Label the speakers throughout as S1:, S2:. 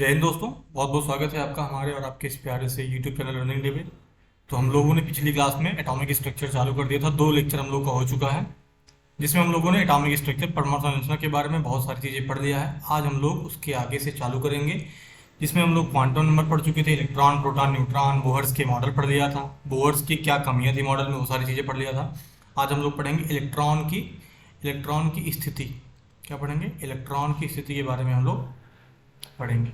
S1: जय हिंद दोस्तों। बहुत बहुत स्वागत है आपका हमारे और आपके इस प्यारे से यूट्यूब चैनल लर्निंग डे पे। तो हम लोगों ने पिछली क्लास में एटॉमिक स्ट्रक्चर चालू कर दिया था। 2 लेक्चर हम लोग का हो चुका है जिसमें हम लोगों ने एटॉमिक स्ट्रक्चर परमाणु संरचना के बारे में बहुत सारी चीज़ें पढ़ लिया है। आज हम लोग उसके आगे से चालू करेंगे जिसमें हम लोग क्वांटम नंबर पढ़ चुके थे, इलेक्ट्रॉन, प्रोटॉन, न्यूट्रॉन, बोहर्स के मॉडल पढ़ लिया था, बोहर्स की क्या कमियां थी मॉडल में, वो सारी चीज़ें पढ़ लिया था। आज हम लोग पढ़ेंगे इलेक्ट्रॉन की स्थिति। क्या पढ़ेंगे? इलेक्ट्रॉन की स्थिति के बारे में हम लोग पढ़ेंगे।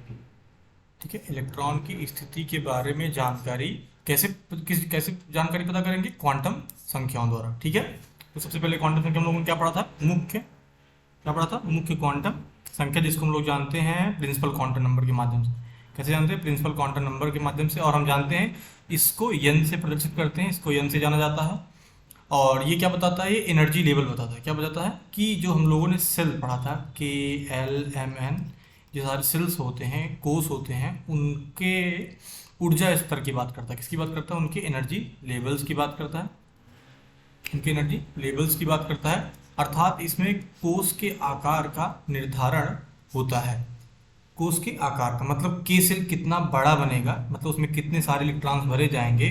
S1: ठीक है, इलेक्ट्रॉन की स्थिति के बारे में जानकारी कैसे जानकारी पता करेंगे? क्वांटम संख्याओं द्वारा। ठीक है, तो सबसे पहले क्वांटम संख्या हम लोगों ने क्या पढ़ा था? मुख्य क्वांटम संख्या, जिसको हम लोग जानते हैं प्रिंसिपल क्वांटम नंबर के माध्यम से। कैसे जानते हैं? प्रिंसिपल क्वांटम नंबर के माध्यम से। और हम जानते हैं इसको एन से प्रदर्शित करते हैं, इसको एन से जाना जाता है। और ये क्या बताता है? ये एनर्जी लेवल बताता है। क्या बताता है? कि जो हम लोगों ने सेल पढ़ा था, KLMN, जो सारे सेल्स होते हैं, कोष होते हैं, उनके ऊर्जा स्तर की बात करता है। किसकी बात करता है? उनके एनर्जी लेवल्स की बात करता है। उनके एनर्जी लेवल्स की बात करता है। अर्थात इसमें कोष के आकार का निर्धारण होता है। कोष के आकार का मतलब के सेल कितना बड़ा बनेगा, मतलब उसमें कितने सारे इलेक्ट्रॉन्स भरे जाएंगे,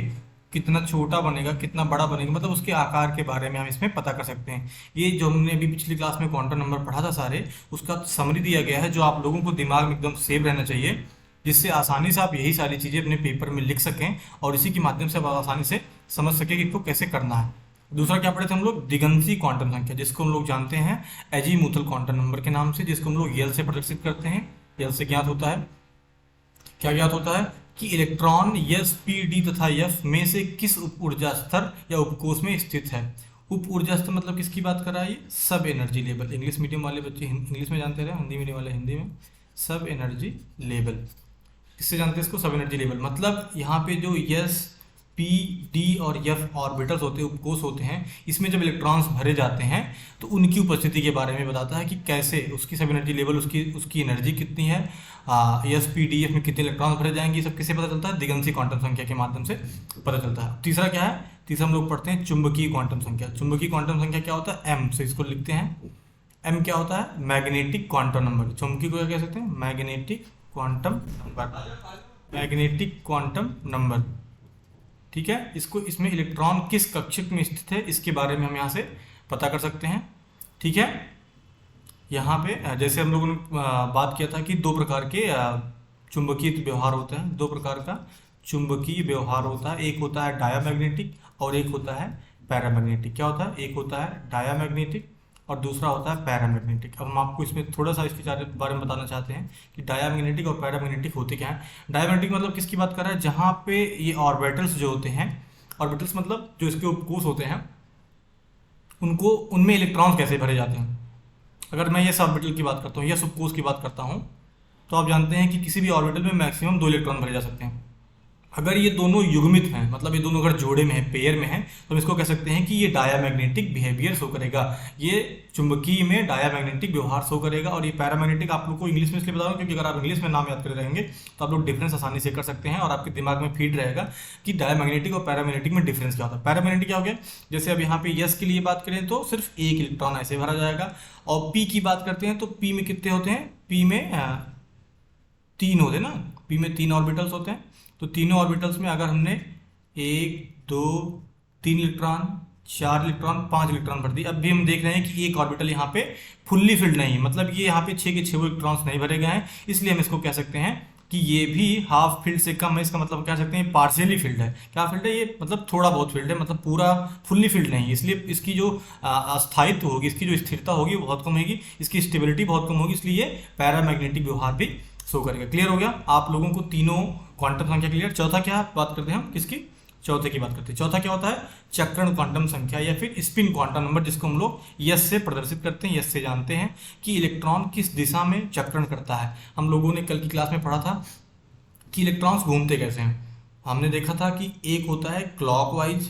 S1: कितना छोटा बनेगा, कितना बड़ा बनेगा, मतलब उसके आकार के बारे में हम इसमें पता कर सकते हैं। ये जो हमने अभी पिछली क्लास में क्वांटम नंबर पढ़ा था सारे, उसका समरी दिया गया है जो आप लोगों को दिमाग में एकदम सेव रहना चाहिए, जिससे आसानी से आप यही सारी चीज़ें अपने पेपर में लिख सकें और इसी के माध्यम से आप आसानी से समझ सकें कि इसको कैसे करना है। दूसरा क्या पढ़े थे हम लोग? दिगंती क्वांटम संख्या, जिसको हम लोग जानते हैं एजीमुथल क्वांटम नंबर के नाम से, जिसको हम लोग यल से प्रदर्शित करते हैं। यल से ज्ञात होता है, क्या ज्ञात होता है? कि इलेक्ट्रॉन S, P, D तथा F में से किस उप ऊर्जा स्तर या उपकोष में स्थित है। उप ऊर्जा स्तर मतलब किसकी बात कर रहा है? ये सब एनर्जी लेवल। इंग्लिश मीडियम वाले बच्चे इंग्लिश में जानते रहे, हिंदी मीडियम वाले हिंदी में। सब एनर्जी लेवल, किससे जानते हैं इसको? सब एनर्जी लेवल। मतलब यहाँ पे जो S, P, D और F ऑर्बिटल्स होते हैं, उपकोष होते हैं, इसमें जब इलेक्ट्रॉन्स भरे जाते हैं तो उनकी उपस्थिति के बारे में बताता है कि कैसे उसकी सब एनर्जी लेवल, उसकी एनर्जी कितनी है, S, P, D, F में कितने इलेक्ट्रॉन्स भरे जाएंगे, ये सब किससे पता चलता है? दिगंती क्वांटम संख्या के माध्यम से पता चलता है। तीसरा क्या है? तीसरा हम लोग पढ़ते हैं चुंबकीय क्वांटम संख्या। चुंबकीय क्वांटम संख्या क्या होता है? M से इसको लिखते हैं। M क्या होता है? Magnetic quantum number. चुंबकीय को क्या कह सकते हैं? Magnetic quantum number. Magnetic quantum number. ठीक है, इसमें इलेक्ट्रॉन किस कक्षक में स्थित है, इसके बारे में हम यहाँ से पता कर सकते हैं। ठीक है, यहाँ पे जैसे हम लोगों ने बात किया था कि 2 प्रकार के चुंबकीय व्यवहार होते हैं। 2 प्रकार का चुंबकीय व्यवहार होता है। एक होता है डायामैग्नेटिक और एक होता है पैरामैग्नेटिक। क्या होता है? एक होता है डायामैग्नेटिक और दूसरा होता है पैरामैग्नेटिक। अब हम आपको इसमें थोड़ा सा इसके बारे में बताना चाहते हैं कि डायामैग्नेटिक और पैरामैग्नेटिक होते क्या हैं। डायामैग्नेटिक मतलब किसकी बात कर रहा है? जहाँ पे ये ऑर्बिटल्स जो होते हैं, ऑर्बिटल्स मतलब जो इसके उपकोष होते हैं, उनमें इलेक्ट्रॉन्स कैसे भरे जाते हैं। अगर मैं ये ऑर्बिटल की बात करता हूँ या उपकोष की बात करता हूँ, तो आप जानते हैं कि किसी भी ऑर्बिटल में मैक्सिमम 2 इलेक्ट्रॉन भरे जा सकते हैं। अगर ये दोनों युग्मित हैं, मतलब ये दोनों अगर जोड़े में है, पेयर में है, तो हम इसको कह सकते हैं कि ये डायामैग्नेटिक बिहेवियर शो करेगा। ये चुंबकीय में डायामैग्नेटिक व्यवहार शो करेगा। और ये पैरामैग्नेटिक आप लोग को इंग्लिश में इसलिए बता रहा हूँ क्योंकि अगर आप इंग्लिश में नाम याद कर रहेंगे तो आप लोग डिफरेंस आसानी से कर सकते हैं और आपके दिमाग में फीड रहेगा कि डायामैग्नेटिक और पैरामैग्नेटिक में डिफरेंस क्या होता है। पैरामैग्नेटिक क्या हो गया? जैसे अब यहाँ पे यस के लिए बात करें तो सिर्फ एक इलेक्ट्रॉन ऐसे भरा जाएगा, और पी की बात करते हैं तो पी में कितने होते हैं? पी में 3 होते हैं ना, पी में 3 ऑर्बिटल्स होते हैं। तो तीनों ऑर्बिटल्स में अगर हमने 1, 2, 3 इलेक्ट्रॉन, 4 इलेक्ट्रॉन, 5 इलेक्ट्रॉन भर दी, अब भी हम देख रहे हैं कि एक ऑर्बिटल यहाँ पे फुल्ली फिल्ड नहीं है, मतलब ये यहाँ पे 6 के 6 इलेक्ट्रॉन्स नहीं भरे गए हैं, इसलिए हम इसको कह सकते हैं कि ये भी हाफ फील्ड से कम है। इसका मतलब कह सकते हैं पार्शियली फील्ड है। क्या फील्ड है ये? मतलब थोड़ा बहुत फील्ड है, मतलब पूरा फुल्ली फील्ड नहीं है। इसलिए इसकी जो स्थायित्व होगी, इसकी जो स्थिरता होगी वो बहुत कम होगी, इसकी स्टेबिलिटी बहुत कम होगी, इसलिए ये पैरामैग्नेटिक व्यवहार भी शो करेगा। क्लियर हो गया आप लोगों को तीनों क्वांटम संख्या क्लियर। चौथा क्या बात करते हैं हम? किसकी? चौथे की बात करते हैं। चौथा क्या होता है? चक्रण क्वांटम संख्या या फिर स्पिन क्वांटम नंबर, जिसको हम लोग यस से प्रदर्शित करते हैं। यस से जानते हैं कि इलेक्ट्रॉन किस दिशा में चक्रण करता है। हम लोगों ने कल की क्लास में पढ़ा था कि इलेक्ट्रॉन्स घूमते कैसे हैं। हमने देखा था कि एक होता है क्लॉकवाइज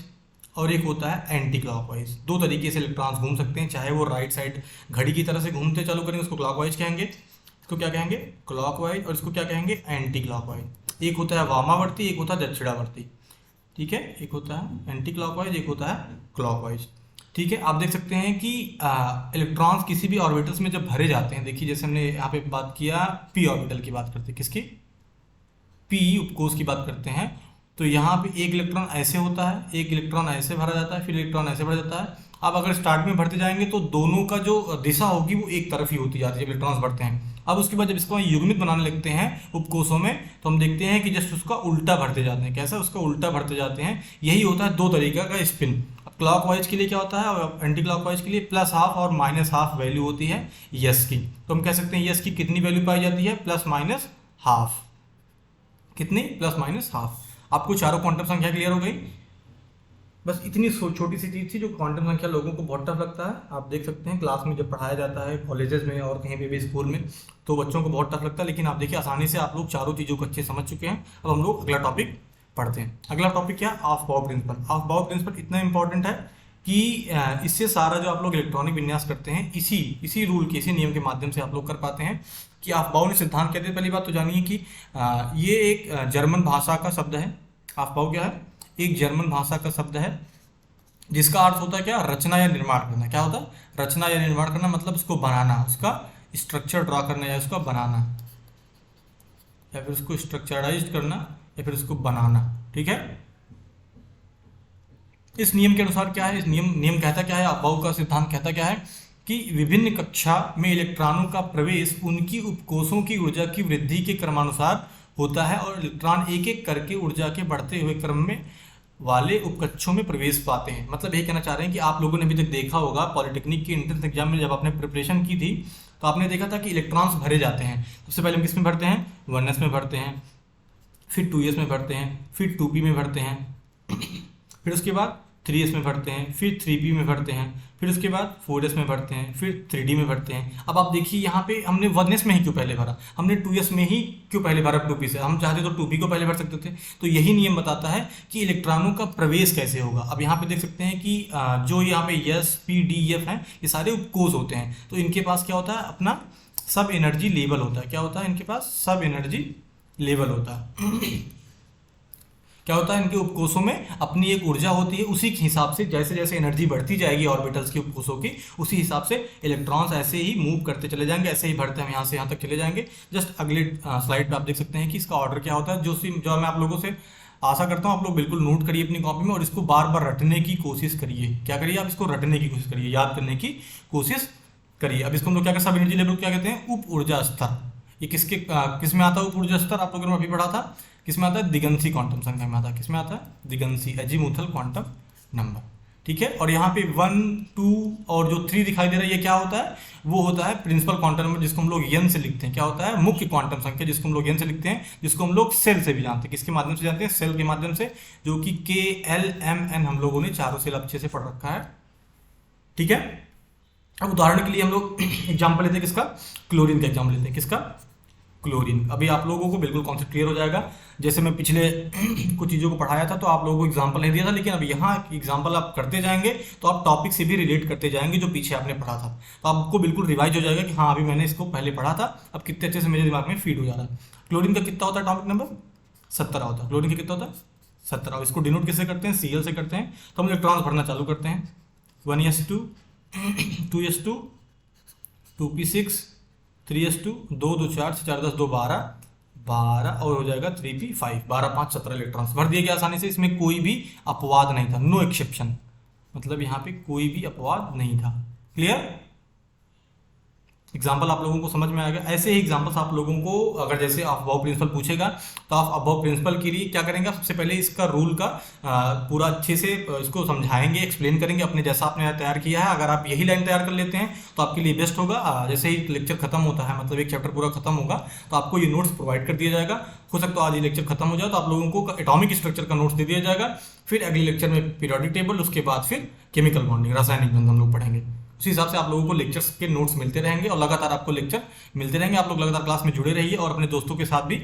S1: और एक होता है एंटी क्लॉकवाइज। 2 तरीके से इलेक्ट्रॉन्स घूम सकते हैं। चाहे वो राइट साइड घड़ी की तरह से घूमते चालू करेंगे, उसको क्लॉकवाइज कहेंगे। इसको क्या कहेंगे? क्लॉकवाइज। और इसको क्या कहेंगे? Anti clockwise. एक होता है वामावर्ती, एक होता है दक्षिणावर्ती। ठीक है, एक होता है एंटी क्लॉकवाइज, एक होता है क्लॉकवाइज। ठीक है, आप देख सकते हैं कि इलेक्ट्रॉन्स किसी भी ऑर्बिटल्स में जब भरे जाते हैं, देखिए जैसे हमने यहाँ पे बात किया पी ऑर्बिटल की बात करते हैं, किसकी, पी उपकोष की बात करते हैं, तो यहाँ पे एक इलेक्ट्रॉन ऐसे होता है, एक इलेक्ट्रॉन ऐसे भरा जाता है, फिर इलेक्ट्रॉन ऐसे भरा जाता है। अब अगर स्टार्ट में भरते जाएंगे तो दोनों का जो दिशा होगी वो एक तरफ ही होती जाती है जब इलेक्ट्रॉन्स भरते हैं। अब उसके बाद जब इसको हम युग्मित बनाने लगते हैं उपकोषों में, तो हम देखते हैं कि जस्ट उसका उल्टा भरते जाते हैं। कैसा, उसका उल्टा भरते जाते हैं। यही होता है दो तरीका का स्पिन। क्लॉक वाइज के लिए क्या होता है और एंटी क्लॉक वाइज के लिए प्लस हाफ और माइनस हाफ वैल्यू होती है यस की। तो हम कह सकते हैं यस की कितनी वैल्यू पाई जाती है, प्लस माइनस हाफ। कितनी, प्लस माइनस हाफ। आपको चारों क्वांटम संख्या क्लियर हो गई। बस इतनी छोटी सी चीज़ थी जो क्वांटम संख्या लोगों को बहुत टफ लगता है। आप देख सकते हैं क्लास में जब पढ़ाया जाता है कॉलेजेस में और कहीं पे भी स्कूल में, तो बच्चों को बहुत टफ लगता है, लेकिन आप देखिए आसानी से आप लोग चारों चीज़ों को अच्छे समझ चुके हैं। अब हम लोग अगला टॉपिक पढ़ते हैं। अगला टॉपिक क्या, ऑफ बाउ प्रिंसिपल। ऑफ बाउ प्रिंसिपल इतना इंपॉर्टेंट है कि इससे सारा जो आप लोग इलेक्ट्रॉनिक विन्यास करते हैं इसी रूल के, इसी नियम के माध्यम से आप लोग कर पाते हैं। कि ऑफ बाउ ने सिद्धांत कहते हैं, पहली बात तो जानिए कि ये एक जर्मन भाषा का शब्द है। ऑफ बाउ क्या है, एक जर्मन भाषा का शब्द है जिसका अर्थ होता है क्या, रचना या निर्माण करना। क्या होता है, रचना या निर्माण करना, मतलब उसको बनाना, उसका स्ट्रक्चर ड्रा करना या उसका बनाना, या फिर उसको स्ट्रक्चराइज करना या फिर उसको बनाना। ठीक है, इस नियम के अनुसार क्या है, इस नियम कहता क्या है, अफबाउ का सिद्धांत कहता क्या है कि विभिन्न कक्षा में इलेक्ट्रॉनों का प्रवेश उनकी उपकोषों की ऊर्जा की वृद्धि के क्रमानुसार होता है और इलेक्ट्रॉन एक एक करके ऊर्जा के बढ़ते हुए क्रम में वाले उपकक्षों में प्रवेश पाते हैं। मतलब ये कहना चाह रहे हैं कि आप लोगों ने अभी तक देखा होगा पॉलिटेक्निक की एंट्रेंस एग्जाम में जब आपने प्रिपरेशन की थी तो आपने देखा था कि इलेक्ट्रॉन्स भरे जाते हैं। सबसे पहले हम किस में भरते हैं, 1s में भरते हैं, फिर 2s में भरते हैं, फिर 2p में भरते हैं, फिर उसके बाद 3s में भरते हैं, फिर 3p में भरते हैं, फिर उसके बाद 4s में भरते हैं, फिर 3d में भरते हैं। अब आप देखिए यहाँ पे हमने 1s में ही क्यों पहले भरा, हमने 2s में ही क्यों पहले भरा 2p से, हम चाहते तो 2p को पहले भर सकते थे। तो यही नियम बताता है कि इलेक्ट्रॉनों का प्रवेश कैसे होगा। अब यहाँ पे देख सकते हैं कि जो यहाँ पे s p d f है ये सारे उपकोष होते हैं, तो इनके पास क्या होता है, अपना सब एनर्जी लेवल होता है। क्या होता है, इनके पास सब एनर्जी लेवल होता है। क्या होता है, इनके उपकोषों में अपनी एक ऊर्जा होती है, उसी के हिसाब से जैसे जैसे एनर्जी बढ़ती जाएगी ऑर्बिटल्स के उपकोषों की, उसी हिसाब से इलेक्ट्रॉन्स ऐसे ही मूव करते चले जाएंगे, ऐसे ही बढ़ते हम यहाँ से यहाँ तक चले जाएंगे। जस्ट अगले स्लाइड पे आप देख सकते हैं कि इसका ऑर्डर क्या होता है, जो मैं आप लोगों से आशा करता हूँ आप लोग बिल्कुल नोट करिए अपनी कॉपी में और इसको बार बार रटने की कोशिश करिए। क्या करिए, आप इसको रटने की कोशिश करिए, याद करने की कोशिश करिए। अब इसको हम लोग क्या सब एनर्जी लेवल क्या कहते हैं, उप ऊर्जा स्तर। ये किस में आता है उप ऊर्जा स्तर, आप लोगों ने अभी पढ़ा था, किस में आता है, दिगंसी क्वांटम संख्या में आता है। किस में आता है, दिगंसी एजीमुथल क्वांटम नंबर। ठीक है, और यहाँ पे 1 2 और जो 3 दिखाई दे रहा है ये क्या होता है, वो होता है प्रिंसिपल क्वांटम नंबर, जिसको हम लोग एन से लिखते हैं। क्या होता है, मुख्य क्वांटम संख्या, जिसको हम लोग एन से लिखते हैं, जिसको हम लोग सेल से भी जानते हैं। किसके माध्यम से जानते हैं, सेल के माध्यम से, जो कि के एल एम एन हम लोगों ने चारों सेल अच्छे से पढ़ रखा है। ठीक है, अब उदाहरण के लिए हम लोग एग्जाम्पल लेते हैं किसका, क्लोरीन का एग्जाम्पल लेते हैं। किसका, क्लोरीन। अभी आप लोगों को बिल्कुल कॉन्सेप्ट क्लियर हो जाएगा। जैसे मैं पिछले कुछ चीज़ों को पढ़ाया था तो आप लोगों को एग्जांपल नहीं दिया था, लेकिन अब यहाँ एग्जांपल आप करते जाएंगे तो आप टॉपिक से भी रिलेट करते जाएंगे जो पीछे आपने पढ़ा था, तो आपको बिल्कुल रिवाइज हो जाएगा कि हाँ अभी मैंने इसको पहले पढ़ा था, अब कितने अच्छे से मेरे दिमाग में फीड हो जा रहा है। क्लोरीन का कितना होता है टॉपिक नंबर 17 होता है। क्लोरीन का कितना होता है 17। इसको डिनोट किससे करते हैं, Cl से करते हैं। तो हम इलेक्ट्रॉन्स भरना चालू करते हैं, 1s2 2s2 2p6 3s2 2 2 4 4 10 2 12 12 और हो जाएगा 3p5 12 5 17 इलेक्ट्रॉन्स भर दिए गए आसानी से। इसमें कोई भी अपवाद नहीं था, नो एक्सेप्शन, मतलब यहाँ पे कोई भी अपवाद नहीं था। क्लियर, एग्जाम्पल आप लोगों को समझ में आ गया। ऐसे ही एग्जाम्पल्स आप लोगों को अगर जैसे अबव प्रिंसिपल पूछेगा तो आप अबव प्रिंसिपल के लिए क्या करेंगे, सबसे पहले इसका रूल का पूरा अच्छे से इसको समझाएंगे, एक्सप्लेन करेंगे अपने जैसा आपने तैयार किया है। अगर आप यही लाइन तैयार कर लेते हैं तो आपके लिए बेस्ट होगा। जैसे ही लेक्चर खत्म होता है, मतलब एक चैप्टर पूरा खत्म होगा तो आपको ये नोट्स प्रोवाइड कर दिया जाएगा। हो सकता है आज ये लेक्चर खत्म हो जाए तो आप लोगों को एटॉमिक स्ट्रक्चर का नोट्स दे दिया जाएगा, फिर अगले लेक्चर में पीरियोडिक टेबल, उसके बाद फिर केमिकल बॉन्डिंग, रासायनिक बंधन हम लोग पढ़ेंगे। उसी हिसाब से आप लोगों को लेक्चर्स के नोट्स मिलते रहेंगे और लगातार आपको लेक्चर मिलते रहेंगे। आप लोग लगातार क्लास में जुड़े रहिए और अपने दोस्तों के साथ भी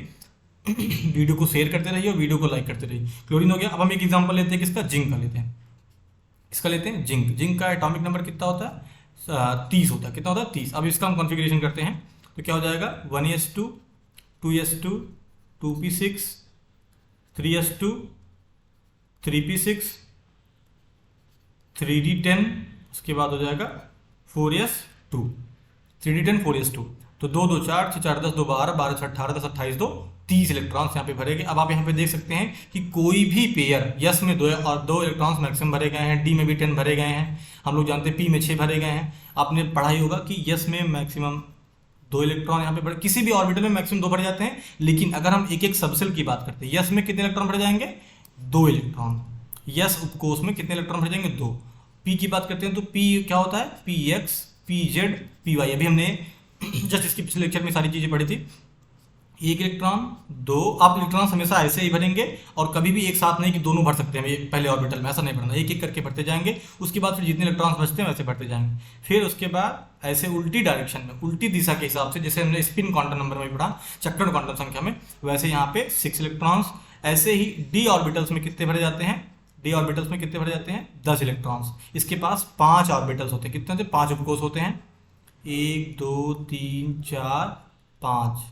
S1: वीडियो को शेयर करते रहिए और वीडियो को लाइक करते रहिए। क्लोरीन हो गया। अब हम एक एग्जांपल लेते हैं किसका, जिंक का लेते हैं। इसका लेते हैं जिंक। जिंक का एटॉमिक नंबर कितना होता है 30 होता है। कितना होता है 30। अब इसका हम कॉन्फ़िगरेशन करते हैं तो क्या हो जाएगा 1s2 2s2 2p6 3s2 3p6 3d10 उसके बाद हो जाएगा 4s2, 3d10 4s2। तो 2 2 4, 6 4 10, 2 12, 12 6 18, 10 28, 2 30 इलेक्ट्रॉन्स यहाँ पे भरे गए। अब आप यहाँ पे देख सकते हैं कि कोई भी पेयर यस में 2 और 2 इलेक्ट्रॉन्स मैक्सिमम भरे गए हैं, डी में भी 10 भरे गए हैं, हम लोग जानते हैं पी में 6 भरे गए हैं। आपने पढ़ा ही होगा कि यस में मैक्सिमम 2 इलेक्ट्रॉन यहाँ पे भरे, किसी भी ऑर्बिटल में मैक्सिमम 2 भरे जाते हैं। लेकिन अगर हम एक एक सबसेल की बात करते हैं, यस में कितने इलेक्ट्रॉन भरे जाएंगे? 2 इलेक्ट्रॉन। यस उपकोष में कितने इलेक्ट्रॉन भरे जाएंगे? 2। पी की बात करते हैं तो पी क्या होता है? P X, P Z, P Y. अभी हमने जस्ट इसकी पिछले लेक्चर में सारी चीजें पढ़ी थी। एक इलेक्ट्रॉन, 2। आप इलेक्ट्रॉन हमेशा ऐसे ही भरेंगे और कभी भी एक साथ नहीं कि दोनों भर सकते हैं पहले ऑर्बिटल में, ऐसा नहीं भरना, एक एक करके भरते जाएंगे। उसके बाद फिर जितने इलेक्ट्रॉन्स बचते हैं वैसे भरते जाएंगे। फिर उसके बाद ऐसे उल्टी डायरेक्शन में, उल्टी दिशा के हिसाब से, जैसे हमने स्पिन क्वांटम नंबर में पढ़ा, चक्कर क्वांटम संख्या में, वैसे यहाँ पे 6 इलेक्ट्रॉन्स। ऐसे ही डी ऑर्बिटल्स में कितने भरे जाते हैं? डी ऑर्बिटल्स में कितने भरे जाते हैं? 10 इलेक्ट्रॉन्स। इसके पास 5 ऑर्बिटल्स होते हैं। कितने होते हैं? 5 उपकोष होते हैं। 1 2 3 4 5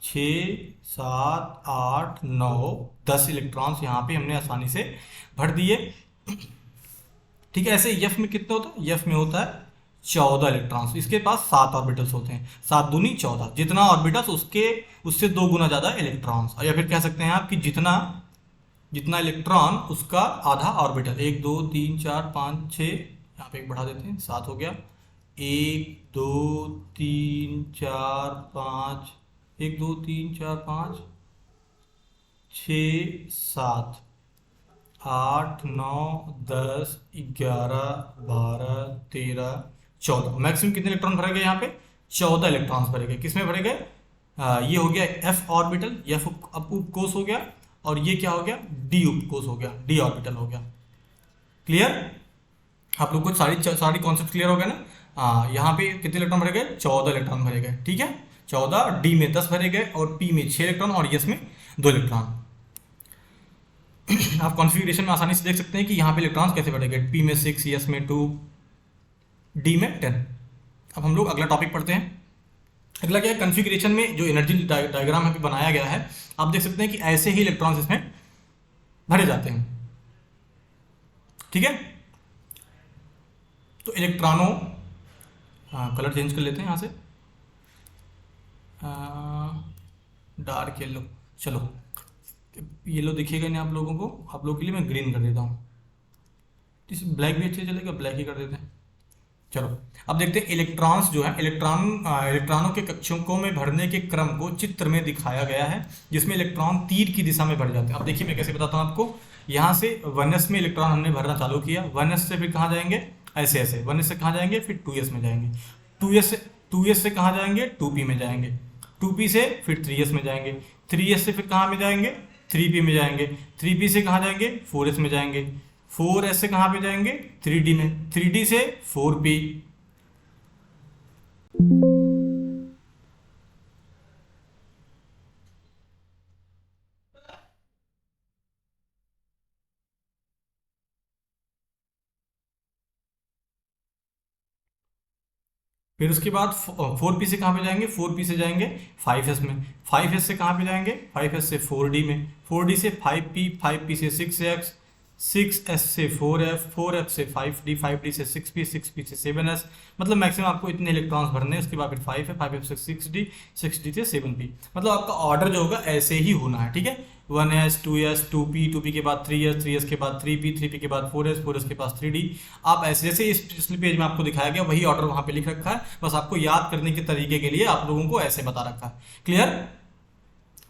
S1: 6 7 8 9 10 इलेक्ट्रॉन्स यहाँ पे हमने आसानी से भर दिए। ठीक है। ऐसे एफ में कितने होता है? एफ में होता है 14 इलेक्ट्रॉन्स। इसके पास 7 ऑर्बिटल्स होते हैं। 7 दूनी 14, जितना ऑर्बिटल्स उससे 2 गुना ज्यादा इलेक्ट्रॉन्स। या फिर कह सकते हैं आप कि जितना जितना इलेक्ट्रॉन उसका आधा ऑर्बिटल। 1 2 3 4 5 6, यहाँ पे एक बढ़ा देते हैं, 7 हो गया। 1 2 3 4 5, 1 2 3 4 5 6 7 8 9 10 11 12 13 14। मैक्सिमम कितने इलेक्ट्रॉन भरे गए यहाँ पे? 14 इलेक्ट्रॉन्स भरे गए। किसमें भरे गए? ये हो गया एफ ऑर्बिटल, एफ उपकोष हो गया। और ये क्या हो गया? डी उपकोष हो गया, डी ऑर्बिटल हो गया। क्लियर? आप लोग को सारी कॉन्सेप्ट क्लियर हो गया ना? हाँ, यहाँ पे कितने इलेक्ट्रॉन भरे गए? 14 इलेक्ट्रॉन भरे गए। ठीक है, 14। डी में 10 भरे गए और पी में 6 इलेक्ट्रॉन और यस में 2 इलेक्ट्रॉन। आप कॉन्फ़िगरेशन में आसानी से देख सकते हैं कि यहाँ पे इलेक्ट्रॉन्स कैसे भरे गए। पी में 6, यस में 2, डी में 10। अब हम लोग अगला टॉपिक पढ़ते हैं। अगला क्या है? कॉन्फ़िगरेशन में जो एनर्जी डायग्राम यहाँ पे बनाया गया है, आप देख सकते हैं कि ऐसे ही इलेक्ट्रॉन्स इसमें भरे जाते हैं। ठीक है, तो इलेक्ट्रॉनों, कलर चेंज कर लेते हैं यहाँ से, डार्क येलो। चलो, येलो दिखेगा नहीं आप लोगों को, आप लोगों के लिए मैं ग्रीन कर देता हूँ। इस ब्लैक भी अच्छे चलेगा, ब्लैक ही कर देते हैं। चलो, अब देखते हैं इलेक्ट्रॉन्स जो है, इलेक्ट्रॉनों के कक्षकों में भरने के क्रम को चित्र में दिखाया गया है, जिसमें इलेक्ट्रॉन तीर की दिशा में भर जाते हैं। अब देखिए मैं कैसे बताता हूँ आपको। यहाँ से 1s में इलेक्ट्रॉन हमने भरना चालू किया। 1s से फिर कहाँ जाएंगे? ऐसे ऐसे 1s से कहाँ जाएंगे? फिर 2s में जाएंगे। 2s से कहाँ जाएंगे? 2p में जाएंगे। 2p से फिर 3s में जाएंगे। 3s से फिर कहाँ में जाएंगे? 3p में जाएंगे। 3p से कहाँ जाएंगे? 4s में जाएंगे। 4s से कहाँ पे जाएंगे? 3d में। 3d से 4p। फिर उसके बाद 4p से कहाँ पे जाएंगे? 4p से जाएंगे 5s में। 5s से कहाँ पे जाएंगे? 5s से 4d में। 4d से 5p, 5p से 6x, 6s से 4f, 4f से 5d, 5d से 6p, 6p से 7s। मतलब मैक्सिमम आपको इतने इलेक्ट्रॉन्स भरने हैं। उसके बाद फिर 5 है, 5f से 6d, 6d से 7p। मतलब आपका ऑर्डर जो होगा ऐसे ही होना है। ठीक है, 1s 2s 2p, 2p के बाद 3s, 3s के बाद 3p, 3p के बाद 4s, 4s के पास 3d। आप ऐसे जैसे इस पिछले पेज में आपको दिखाया गया वही ऑर्डर वहां पे लिख रखा है, बस आपको याद करने के तरीके के लिए आप लोगों को ऐसे बता रखा है। क्लियर?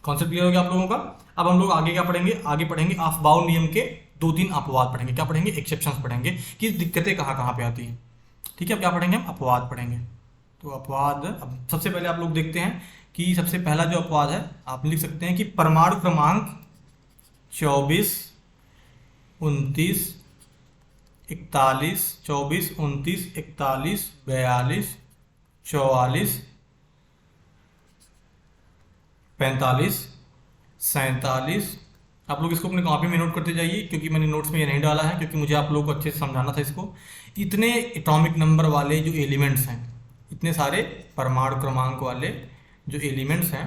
S1: कॉन्सेप्ट क्लियर हो गया आप लोगों का? अब हम लोग आगे क्या पढ़ेंगे? आगे पढ़ेंगे अफबाउ नियम के 2-3 अपवाद पढ़ेंगे। क्या पढ़ेंगे? एक्सेप्शंस पढ़ेंगे कि दिक्कतें कहाँ कहाँ पे आती हैं। ठीक है, अब क्या पढ़ेंगे? हम अपवाद पढ़ेंगे। तो अपवाद, अब सबसे पहले आप लोग देखते हैं कि सबसे पहला जो अपवाद है, आप लिख सकते हैं कि परमाणु क्रमांक 24 29 41, 24 29 41 42 44 45 47। आप लोग इसको अपने कॉपी में नोट करते जाइए, क्योंकि मैंने नोट्स में ये नहीं डाला है, क्योंकि मुझे आप लोगों को अच्छे से समझाना था इसको। इतने एटॉमिक नंबर वाले जो एलिमेंट्स हैं, इतने सारे परमाणु क्रमांक वाले जो एलिमेंट्स हैं,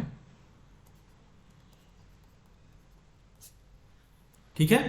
S1: ठीक है,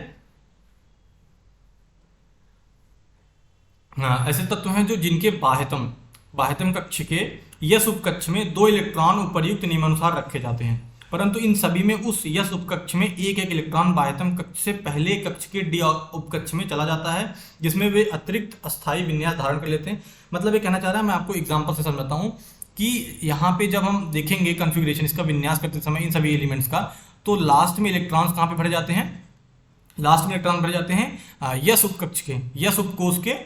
S1: हाँ, ऐसे तत्व हैं जो जिनके बाह्यतम बाह्यतम कक्ष के यस उपकक्ष में दो इलेक्ट्रॉन उपर्युक्त नियमानुसार रखे जाते हैं, परंतु इन सभी में उस यस उपकक्ष में एक एक इलेक्ट्रॉन बाह्यतम कक्ष से पहले कक्ष के डी उपकक्ष में चला जाता है, जिसमें वे अतिरिक्त अस्थायी विन्यास धारण कर लेते हैं। मतलब ये कहना चाह रहा है, मैं आपको एग्जांपल से समझाता हूँ कि यहाँ पे जब हम देखेंगे कॉन्फ़िगरेशन इसका विन्यास करते समय इन सभी एलिमेंट्स का, तो लास्ट में इलेक्ट्रॉन्स कहाँ पे भरे जाते हैं, लास्ट में इलेक्ट्रॉन भरे जाते हैं यस उपकक्ष के यस उपकोष के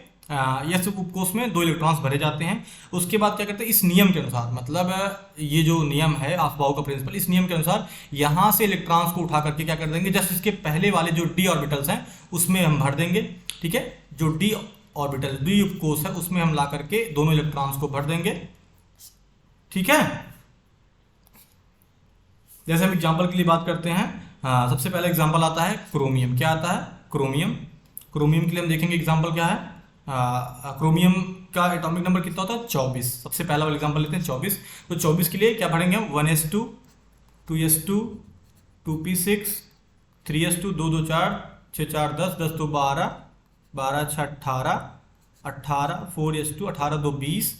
S1: यस उपकोष में दो इलेक्ट्रॉन्स भरे जाते हैं। उसके बाद क्या करते हैं, इस नियम के अनुसार, मतलब ये जो नियम है अफबाउ का प्रिंसिपल, इस नियम के अनुसार यहाँ से इलेक्ट्रॉन्स को उठा करके क्या कर देंगे, जस्ट इसके पहले वाले जो डी ऑर्बिटल्स हैं उसमें हम भर देंगे। ठीक है, जो डी ऑर्बिटल डी उपकोष है उसमें हम ला करके दोनों इलेक्ट्रॉन्स को भर देंगे। ठीक है, जैसे हम एग्जाम्पल के लिए बात करते हैं, सबसे पहला एग्जाम्पल आता है क्रोमियम। क्या आता है, क्रोमियम। क्रोमियम के लिए हम देखेंगे एग्जाम्पल क्या है। क्रोमियम का एटॉमिक नंबर कितना होता है, 24। सबसे पहला वाला एग्जाम्पल लेते हैं 24। तो 24 के लिए क्या भरेंगे हम, 1s2 2s2 2p6 3s2 2 2 4 6 4 10 10 2 12 12 6 18 18 4s2 18 2 20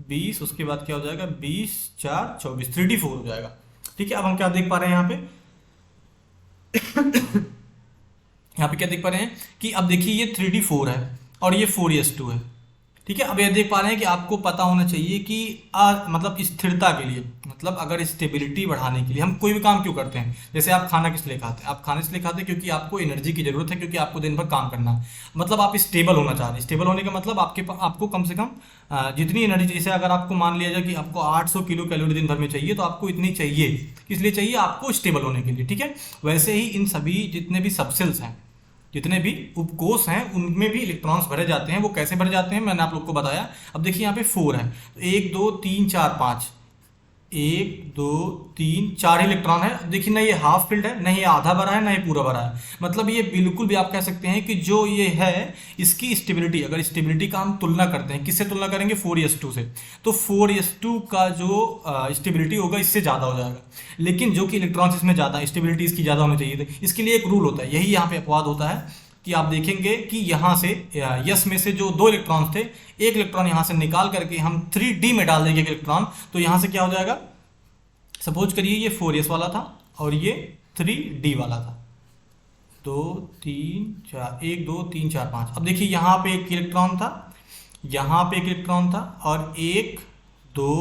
S1: 20। उसके बाद क्या हो जाएगा, 20 4 24 3d4 हो जाएगा। ठीक है, अब हम क्या देख पा रहे हैं यहाँ पे यहाँ पे क्या देख पा रहे हैं कि अब देखिए ये 3d4 है और ये 4s2 है। ठीक है, अब ये देख पा रहे हैं कि आपको पता होना चाहिए कि मतलब स्थिरता के लिए, मतलब अगर स्टेबिलिटी बढ़ाने के लिए हम कोई भी काम क्यों करते हैं, जैसे आप खाना किस लिए खाते हैं, आप खाने इसलिए खाते हैं क्योंकि आपको एनर्जी की जरूरत है, क्योंकि आपको दिन भर काम करना है, मतलब आप स्टेबल होना चाह रहे हैं। स्टेबल होने का मतलब आपको कम से कम जितनी एनर्जी, जैसे अगर आपको मान लिया जाए कि आपको 800 किलो कैलोरी दिन भर में चाहिए, तो आपको इतनी चाहिए, इसलिए चाहिए आपको स्टेबल होने के लिए। ठीक है, वैसे ही इन सभी जितने भी सबसेल्स हैं, जितने भी उपकोष हैं, उनमें भी इलेक्ट्रॉन्स भरे जाते हैं। वो कैसे भरे जाते हैं मैंने आप लोग को बताया। अब देखिए यहाँ पे 4 है, तो 1 2 3 4 5, 1 2 3 4 इलेक्ट्रॉन है। देखिए ना, ये हाफ फिल्ड है, नहीं ये आधा भरा है, ना ये पूरा भरा है। मतलब ये बिल्कुल भी आप कह सकते हैं कि जो ये है इसकी स्टेबिलिटी, अगर स्टेबिलिटी का हम तुलना करते हैं, किससे तुलना करेंगे, 4s2 से, तो 4s2 का जो स्टेबिलिटी होगा इससे ज़्यादा हो जाएगा। लेकिन जो कि इलेक्ट्रॉन्स इसमें ज़्यादा, स्टेबिलिटी इसकी ज़्यादा होनी चाहिए थी। इसके लिए एक रूल होता है, यही यहाँ पे अपवाद होता है कि आप देखेंगे कि यहाँ से यस में से जो दो इलेक्ट्रॉन्स थे, एक इलेक्ट्रॉन यहाँ से निकाल करके हम 3d में डाल देंगे एक इलेक्ट्रॉन, तो यहाँ से क्या हो जाएगा, सपोज करिए ये 4s वाला था और ये 3d वाला था, 2 3 4 1 2 3 4 5। अब देखिए यहाँ पे एक इलेक्ट्रॉन था, यहाँ पे एक इलेक्ट्रॉन था, और 1 2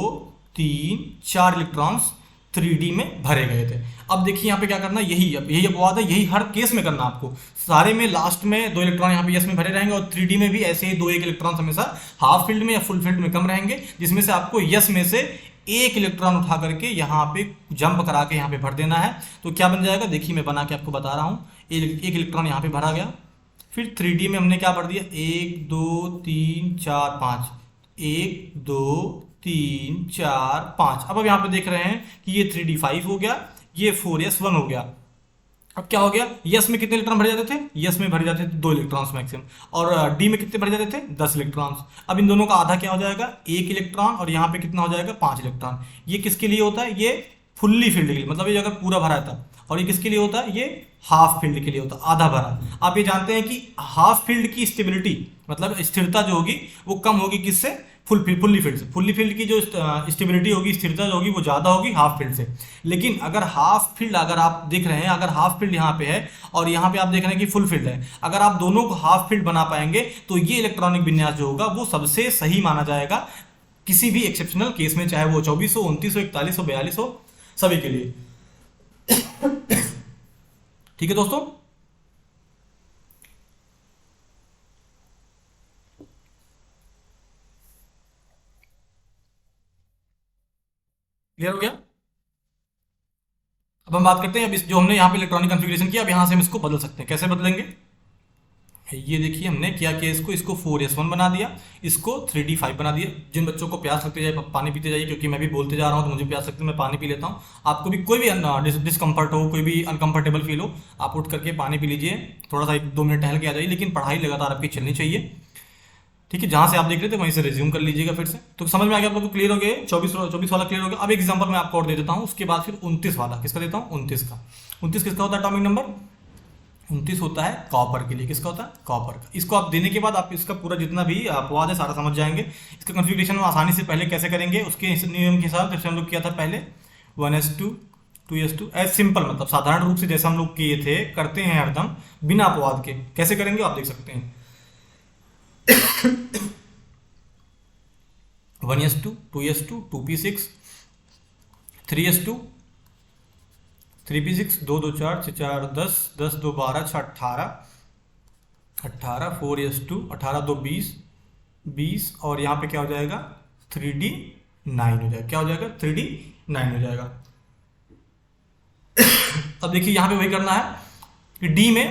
S1: 3 4 इलेक्ट्रॉन्स 3d में भरे गए थे। अब देखिए यहाँ पे क्या करना, यही अपवाद है, यही हर केस में करना आपको। सारे में लास्ट में दो इलेक्ट्रॉन यहाँ पे यस में भरे रहेंगे, और 3d में भी ऐसे ही 2 1 इलेक्ट्रॉन हमेशा हाफ फील्ड में या फुल फील्ड में कम रहेंगे, जिसमें से आपको यस में से एक इलेक्ट्रॉन उठा करके यहाँ पे जंप करा के यहाँ पे भर देना है। तो क्या बन जाएगा, देखिए मैं बना के आपको बता रहा हूँ। एक इलेक्ट्रॉन यहाँ पे भरा गया, फिर 3d में हमने क्या भर दिया, 1 2 3 4 5, 1 2 3 4 5। अब यहाँ पे देख रहे हैं कि ये 3d 5 हो गया, ये 4s1 हो गया। अब क्या हो गया, यस में कितने इलेक्ट्रॉन भरे जाते थे, यस में भरे जाते थे 2 इलेक्ट्रॉन्स मैक्सिमम, और डी में कितने भरे जाते थे, 10 इलेक्ट्रॉन्स। अब इन दोनों का आधा क्या हो जाएगा, 1 इलेक्ट्रॉन, और यहाँ पे कितना हो जाएगा, 5 इलेक्ट्रॉन। ये किसके लिए होता है, ये फुल्ली फील्ड के लिए, मतलब ये अगर पूरा भरा था। और ये किसके लिए होता है, ये हाफ फील्ड के लिए होता है, आधा भरा। आप ये जानते हैं कि हाफ फील्ड की स्टेबिलिटी, मतलब स्थिरता जो होगी वो कम होगी किससे, फुल्ली फील्ड से। फुल्ली फील्ड की जो स्टेबिलिटी होगी, स्थिरता जो होगी, वो ज़्यादा होगी हाफ फील्ड से। लेकिन अगर हाफ फील्ड, अगर आप देख रहे हैं, अगर हाफ फील्ड यहाँ पे है और यहाँ पे आप देख रहे हैं कि फुल फील्ड है, अगर आप दोनों को हाफ फील्ड बना पाएंगे तो ये इलेक्ट्रॉनिक विन्यास जो होगा वो सबसे सही माना जाएगा किसी भी एक्सेप्शनल केस में, चाहे वो 24 हो, 29 हो, 41 हो, 42 हो, सभी के लिए। ठीक है दोस्तों, क्लियर हो गया। अब हम बात करते हैं, अब इस जो हमने यहाँ पे इलेक्ट्रॉनिक कॉन्फ़िगरेशन किया, अब यहाँ से हम इसको बदल सकते हैं। कैसे बदलेंगे, ये देखिए हमने क्या किया, इसको 4s1 बना दिया, इसको 3d5 बना दिया। जिन बच्चों को प्यास लगती जाए पानी पीते जाइए, क्योंकि मैं भी बोलते जा रहा हूँ तो मुझे प्यास लगती है, मैं पानी पी लेता हूँ। आपको भी कोई भी डिस्कम्फर्ट हो, कोई भी अनकंफर्टेबल फील हो, आप उठ करके पानी पी लीजिए, थोड़ा सा 1-2 मिनट टहल के आ जाइए, लेकिन पढ़ाई लगातार आपकी चलनी चाहिए। ठीक है, जहाँ से आप देख रहे थे वहीं से रिज्यूम कर लीजिएगा फिर से। तो समझ में आ गया आप लोग को, क्लियर हो गया, 24 वाला क्लियर हो गया। अब एक एग्जांपल मैं आपको और दे देता हूँ, उसके बाद फिर 29 वाला, किसका देता हूँ, 29 का। 29 किसका होता है एटॉमिक नंबर, 29 होता है कॉपर के लिए। किसका होता है? कॉपर का। इसको आप देने के बाद आप इसका पूरा जितना भी अपवाद है सारा समझ जाएंगे। इसका कॉन्फ़िगरेशन हम आसानी से पहले कैसे करेंगे उसके नियम के हिसाब जैसे हम लोग किया था पहले 1s2 2s2 एज सिंपल, मतलब साधारण रूप से जैसे हम लोग किए थे करते हैं हरदम बिना अपवाद के। कैसे करेंगे आप देख सकते हैं 1s2 2s2 2p6 3s2 3p6 2 2 4 6 4 10 10 2 12 6 18 18 4s2 18 2 20 20 और यहाँ पे क्या हो जाएगा 3d9 हो जाएगा। क्या हो जाएगा? 3d9 हो जाएगा। अब देखिए यहाँ पे वही करना है कि डी में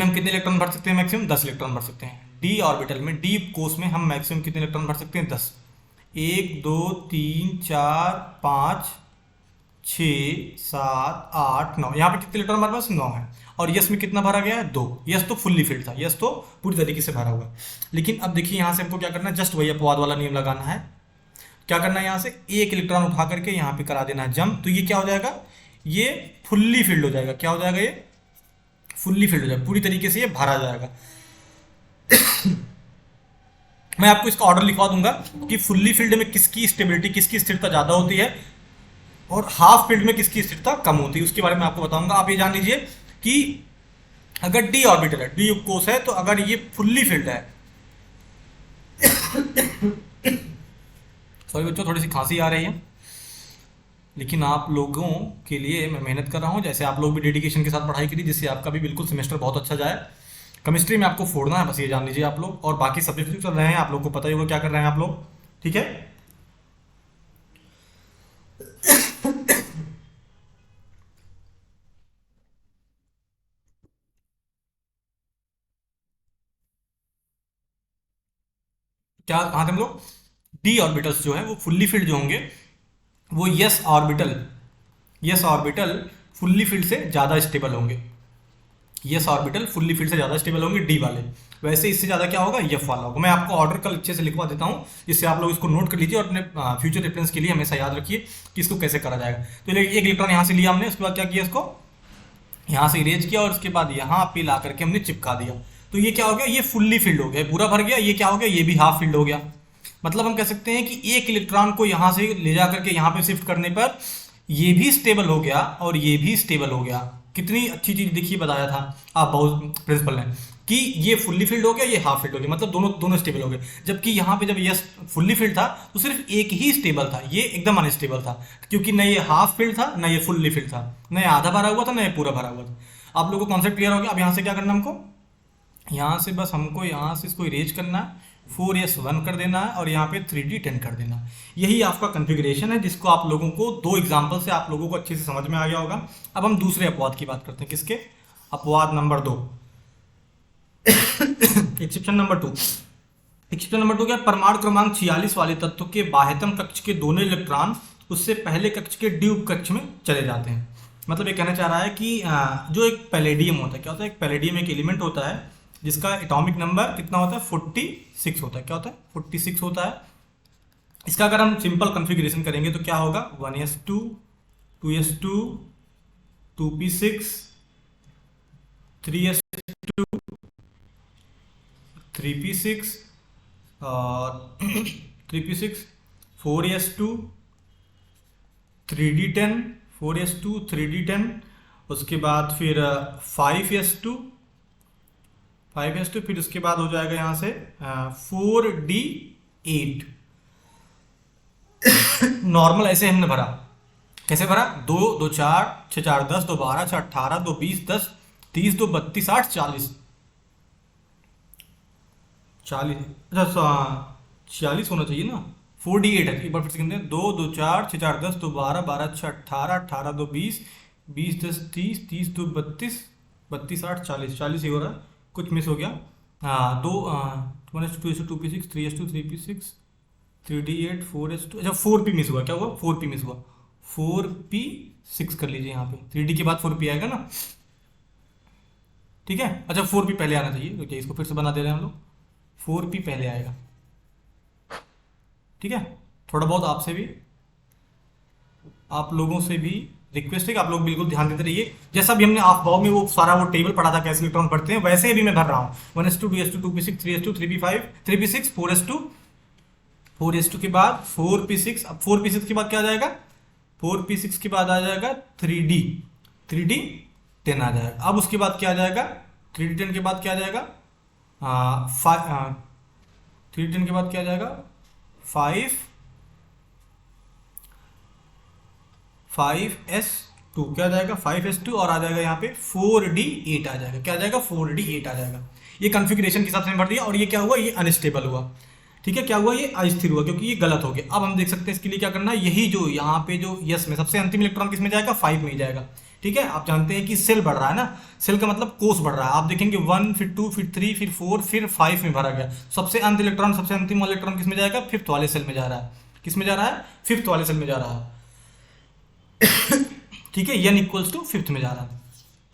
S1: हम कितने इलेक्ट्रॉन भर सकते हैं? मैक्सिमम 10 इलेक्ट्रॉन भर सकते हैं। डी ऑर्बिटल में डी कोष में हम मैक्सिमम कितने इलेक्ट्रॉन भर सकते हैं? 10। 1 2 3 4 5 6 7 8 9। यहाँ पे कितने इलेक्ट्रॉन हमारे पास? 9 है। और यस में कितना भरा गया है? 2। यस तो फुल्ली फिल्ड था, यस तो पूरी तरीके से भरा हुआ। लेकिन अब देखिए यहाँ से हमको क्या करना है? जस्ट वही अपवाद वाला नियम लगाना है। क्या करना है? यहाँ से एक इलेक्ट्रॉन उठा करके यहाँ पे करा देना है जंप। तो ये क्या हो जाएगा? ये फुल्ली फिल्ड हो जाएगा। क्या हो जाएगा? ये फुल्ली फिल्ड हो जाएगा, पूरी तरीके से ये भरा जाएगा। मैं आपको इसका ऑर्डर लिखवा दूंगा कि फुल्ली फील्ड में किसकी स्टेबिलिटी, किसकी स्थिरता ज्यादा होती है और हाफ फील्ड में किसकी स्थिरता कम होती है, उसके बारे में आपको बताऊंगा। आप ये जान लीजिए कि अगर डी ऑर्बिटल है, डी कोष है, तो अगर ये फुल्ली फील्ड है सॉरी बच्चों थोड़ी सी खांसी आ रही है, लेकिन आप लोगों के लिए मैं मेहनत कर रहा हूँ। जैसे आप लोग भी डेडिकेशन के साथ पढ़ाई करिए जिससे आपका भी बिल्कुल सेमेस्टर बहुत अच्छा जाए। केमिस्ट्री में आपको फोड़ना है, बस ये जान लीजिए आप लोग। और बाकी सब्जेक्ट जो चल रहे हैं आप लोग को पता ही होगा क्या कर रहे हैं आप लोग, ठीक है। क्या कहाँ थे हम लोग? डी ऑर्बिटल्स जो है वो फुल्ली फिल्ड जो होंगे वो यस ऑर्बिटल फुल्ली फील्ड से ज़्यादा स्टेबल होंगे। यस ऑर्बिटल फुल्ली फील्ड से ज़्यादा स्टेबल होंगे डी वाले। वैसे इससे ज़्यादा क्या होगा? एफ वाला होगा। मैं आपको ऑर्डर कल अच्छे से लिखवा देता हूँ जिससे आप लोग इसको नोट कर लीजिए और अपने फ्यूचर रेफरेंस के लिए हमेशा याद रखिए कि इसको कैसे करा जाएगा। तो एक इलेक्ट्रॉन यहाँ से लिया हमने, उसके बाद क्या किया? इसको यहाँ से इरेज किया और उसके बाद यहाँ पे ला करके हमने चिपका दिया। तो ये क्या हो गया? ये फुल्ली फिल्ड हो गया, पूरा भर गया। ये क्या हो गया? ये भी हाफ फिल्ड हो गया। मतलब हम कह सकते हैं कि एक इलेक्ट्रॉन को यहाँ से ले जा करके यहाँ पे शिफ्ट करने पर ये भी स्टेबल हो गया और ये भी स्टेबल हो गया। कितनी अच्छी चीज देखिए बताया था आप बहुत प्रिंसिपल ने कि ये फुल्ली फिल्ड हो गया, ये हाफ फिल्ड हो गया, मतलब दोनों स्टेबल हो गए। जबकि यहाँ पे जब ये फुल्ली फिल्ड था तो सिर्फ एक ही स्टेबल था, ये एकदम अनस्टेबल था, क्योंकि न ये हाफ फिल्ड था न ये फुल्ली फिल्ड था, न ये आधा भरा हुआ था न ये पूरा भरा हुआ था। आप लोगों को कॉन्सेप्ट क्लियर हो गया? अब यहाँ से क्या करना हमको? यहाँ से बस हमको यहाँ से इसको इरेज करना है, 4s1 कर देना है और यहाँ पे 3d10 कर देना है। यही आपका कॉन्फ़िगरेशन है जिसको आप लोगों को दो एग्जांपल से आप लोगों को अच्छे से समझ में आ गया होगा। अब हम दूसरे अपवाद की बात करते हैं। किसके? अपवाद number 2, exception number 2। Exception number 2 क्या? परमाणु क्रमांक 46 वाले तत्व के बाह्यतम कक्ष के दोनों इलेक्ट्रॉन उससे पहले कक्ष के डी उप कक्ष में चले जाते हैं। मतलब ये कहना चाह रहा है कि जो एक पैलेडियम होता है, क्या होता है? एक पैलेडियम एक एलिमेंट होता है जिसका एटॉमिक नंबर कितना होता है? 46 होता है। क्या होता है? 46 होता है। इसका अगर हम सिंपल कॉन्फ़िगरेशन करेंगे तो क्या होगा? 1s2 2s2 2p6 3s2 3p6 और 3p6 4s2 3d10 4s2 3d10, उसके बाद फिर 5s2 फिर उसके बाद हो जाएगा यहाँ से 4d8। नॉर्मल ऐसे हमने भरा। कैसे भरा? 2 2 4 6 4 10 2 12 6 18 2 20 10 30 2 32 8 40 40। अच्छा 46 होना चाहिए ना, 4d8 है। एक बार फिर से कहते हैं 2 2 4 6 4 10 2 12 12 6 18 18 2 20 20 10 30 30 2 32 32 8 40 40 ही हो रहा है, कुछ मिस हो गया। हाँ 1s2 2p6 3s2 3p6 3d8 4s2, अच्छा 4p मिस हुआ। क्या हुआ? 4p मिस हुआ, 4p6 कर लीजिए यहाँ पे, 3d के बाद 4p आएगा ना, ठीक है। अच्छा 4p पहले आना चाहिए, तो इसको फिर से बना दे रहे हैं हम लोग, 4p पहले आएगा, ठीक है। थोड़ा बहुत आपसे भी, आप लोगों से भी रिक्वेस्ट है कि आप लोग बिल्कुल ध्यान देते रहिए। जैसा भी हमने ऑफ बाउ में वो सारा वो टेबल पढ़ा था कैसे इलेक्ट्रॉन बढ़ते हैं, वैसे ही मैं भर रहा हूँ। 1s2 2s2 2p6 3s2 3p5 3p6 4s2 4s2 के बाद 4p6। अब 4p6 के बाद क्या आ जाएगा, 4p6 के बाद आ जाएगा 3d 10 आ जाएगा। अब उसके बाद क्या आ जाएगा, 3d10 के बाद क्या आ जाएगा, 3d10 के बाद क्या आ जाएगा 5s2 क्या आ जाएगा 5s2 और आ जाएगा यहाँ पे 4d8 आ जाएगा। क्या आ जाएगा 4d8 आ जाएगा। ये कॉन्फ़िगरेशन के हिसाब से भर दिया और ये क्या हुआ, ये अनस्टेबल हुआ। ठीक है, क्या हुआ, ये अस्थिर हुआ क्योंकि ये गलत हो गया। अब हम देख सकते हैं इसके लिए क्या करना है, यही जो यहाँ पे जो यस में सबसे अंतिम इलेक्ट्रॉन किस में जाएगा 5 में ही जाएगा। ठीक है, आप जानते हैं कि सेल बढ़ रहा है ना, सेल का मतलब कोष बढ़ रहा है। आप देखेंगे 1 फिर 2 फिर 3 फिर 4 फिर 5 में भरा गया। सबसे अंत इलेक्ट्रॉन सबसे अंतिम वाला इलेक्ट्रॉन किस में जाएगा, 5th वाले सेल में जा रहा है। किस में जा रहा है, 5th वाले सेल में जा रहा है। ठीक है, n इक्वल्स टू 5th में जा रहा है।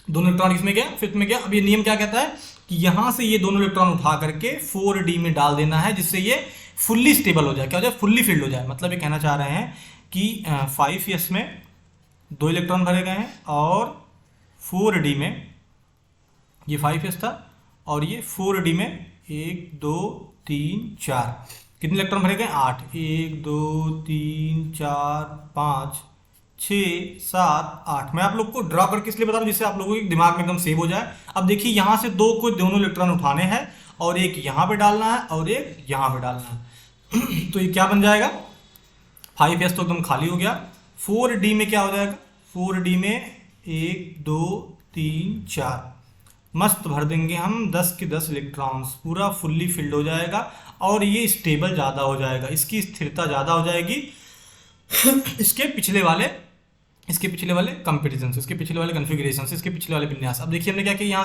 S1: दोनों इलेक्ट्रॉन इसमें गया 5th में गया। अब ये नियम क्या कहता है कि यहां से ये दोनों इलेक्ट्रॉन उठा करके 4d में डाल देना है, जिससे ये फुल्ली स्टेबल हो जाए। क्या हो जाए, फुल्ली फिल्ड हो जाए। मतलब ये कहना चाह रहे हैं कि 5s में 2 इलेक्ट्रॉन भरे गए हैं और 4d में, ये 5s था और ये 4d में 1 2 3 4 कितने इलेक्ट्रॉन भरे गए 8। 1 2 3 4 5 6 7 8। मैं आप लोग को ड्रॉ करके इसलिए बता रहा हूं जिससे आप लोगों के दिमाग में एकदम सेव हो जाए। अब देखिए यहां से दोनों इलेक्ट्रॉन उठाने हैं और एक यहां पे डालना है और एक यहां पे डालना है। तो ये क्या बन जाएगा, 5s तो एकदम खाली हो गया। 4d में क्या हो जाएगा, 4d में 1 2 3 4 मस्त भर देंगे हम 10 के 10 इलेक्ट्रॉन्स, पूरा फुल्ली फिल्ड हो जाएगा और ये स्टेबल ज़्यादा हो जाएगा, इसकी स्थिरता ज़्यादा हो जाएगी इसके पिछले वाले कंपेरिजन से, इसके पिछले वाले कॉन्फ़िगरेशन से, इसके पिछले वाले विन्यास। अब देखिए हमने क्या किया,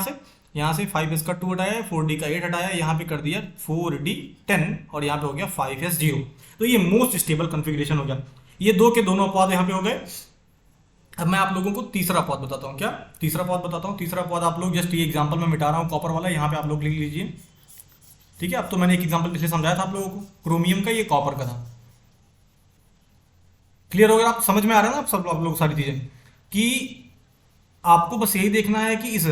S1: यहाँ से 5s का 2 हटाया, 4d का 8 हटाया, यहाँ पे कर दिया 4d 10 और यहाँ पे हो गया 5s 0। तो ये मोस्ट स्टेबल कॉन्फ़िगरेशन हो गया। ये दो के दोनों अपवाद यहाँ पे हो गए। अब मैं आप लोगों को तीसरा अपवाद बताता हूँ। क्या तीसरा अपवाद बताता हूँ, तीसरा अपवाद आप लोग जस्ट ये एग्जाम्पल में मिटा रहा हूँ कॉपर वाला, यहाँ पे आप लोग लिख लीजिए। ठीक है, अब तो मैंने एक एग्जाम्पल पिछले समझाया था आप लोगों को क्रोमियम का, ये कॉपर का था। क्लियर हो गया, आप समझ में आ रहा है ना आप लोग सारी चीजें, कि आपको बस यही देखना है कि इस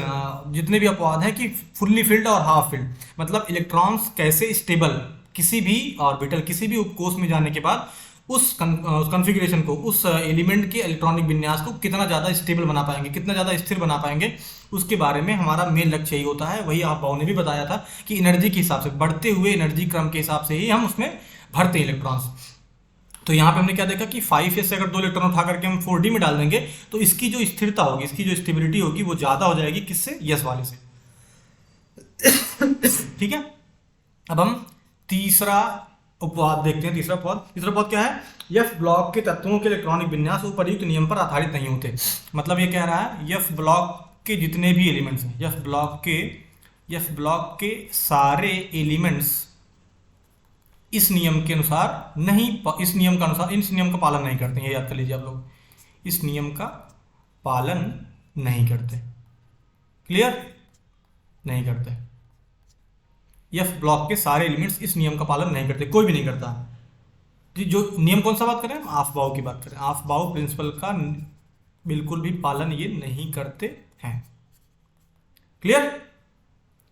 S1: जितने भी अपवाद हैं कि फुल्ली फिल्ड और हाफ फिल्ड, मतलब इलेक्ट्रॉन्स कैसे स्टेबल किसी भी ऑर्बिटल किसी भी उपकोष में जाने के बाद उस कॉन्फ़िगरेशन को, उस एलिमेंट के इलेक्ट्रॉनिक विन्यास को कितना ज़्यादा स्टेबल बना पाएंगे, कितना ज़्यादा स्थिर बना पाएंगे, उसके बारे में हमारा मेन लक्ष्य यही होता है। वही आप भाव ने भी बताया था कि एनर्जी के हिसाब से, बढ़ते हुए एनर्जी क्रम के हिसाब से ही हम उसमें भरते हैं इलेक्ट्रॉन्स। तो यहाँ पे हमने क्या देखा कि 5s से अगर 2 इलेक्ट्रॉन उठा करके हम 4d में डाल देंगे तो इसकी जो स्थिरता होगी, इसकी जो स्टेबिलिटी होगी वो ज़्यादा हो जाएगी किससे, यस वाले से। ठीक है, अब हम तीसरा उपवाद देखते हैं। तीसरा उपवाद क्या है, एफ ब्लॉक के तत्वों के इलेक्ट्रॉनिक विन्यास उपयुक्त नियम पर आधारित नहीं होते। मतलब ये कह रहा है एफ ब्लॉक के जितने भी एलिमेंट्स हैं, एफ ब्लॉक के सारे एलिमेंट्स इस नियम के अनुसार नहीं, इस नियम का पालन नहीं करते हैं। ये याद कर लीजिए आप लोग, इस नियम का पालन नहीं करते। क्लियर, नहीं करते। एफ ब्लॉक के सारे एलिमेंट्स इस नियम का पालन नहीं करते, कोई भी नहीं करता जी। जो नियम कौन सा बात करें, ऑफ बाउ की बात करें। ऑफ बाउ प्रिंसिपल का बिल्कुल भी पालन ये नहीं करते हैं। क्लियर,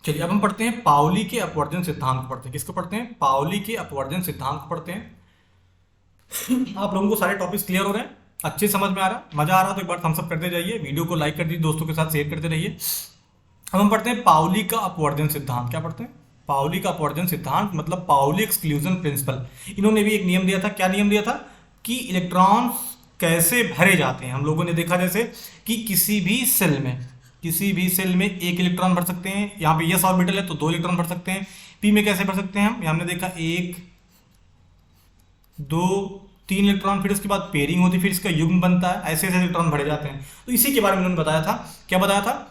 S1: चलिए अब हम पढ़ते हैं पाउली के अपवर्जन सिद्धांत को पढ़ते हैं। किसको पढ़ते हैं, पाउली के अपवर्जन सिद्धांत को पढ़ते हैं। आप लोगों को सारे टॉपिक्स क्लियर हो रहे हैं, अच्छे समझ में आ रहा है, मजा आ रहा है तो एक बार थम्स अप करते जाइए, वीडियो को लाइक कर दीजिए, दोस्तों के साथ शेयर करते रहिए। अब हम पढ़ते हैं पाउली का अपवर्जन सिद्धांत। क्या पढ़ते हैं, पाउली का अपवर्जन सिद्धांत, मतलब पाउली एक्सक्लूजन प्रिंसिपल। इन्होंने भी एक नियम दिया था। क्या नियम दिया था कि इलेक्ट्रॉन्स कैसे भरे जाते हैं। हम लोगों ने देखा जैसे कि किसी भी सेल में एक इलेक्ट्रॉन भर सकते हैं। यहाँ पे यस ऑर्बिटल है तो 2 इलेक्ट्रॉन भर सकते हैं। पी में कैसे भर सकते हैं हम, हमने देखा 1 2 3 इलेक्ट्रॉन, फिर उसके बाद पेयरिंग होती है, फिर इसका युग्म बनता है, ऐसे ऐसे इलेक्ट्रॉन भरे जाते हैं। तो इसी के बारे में उन्होंने बताया था। क्या बताया था,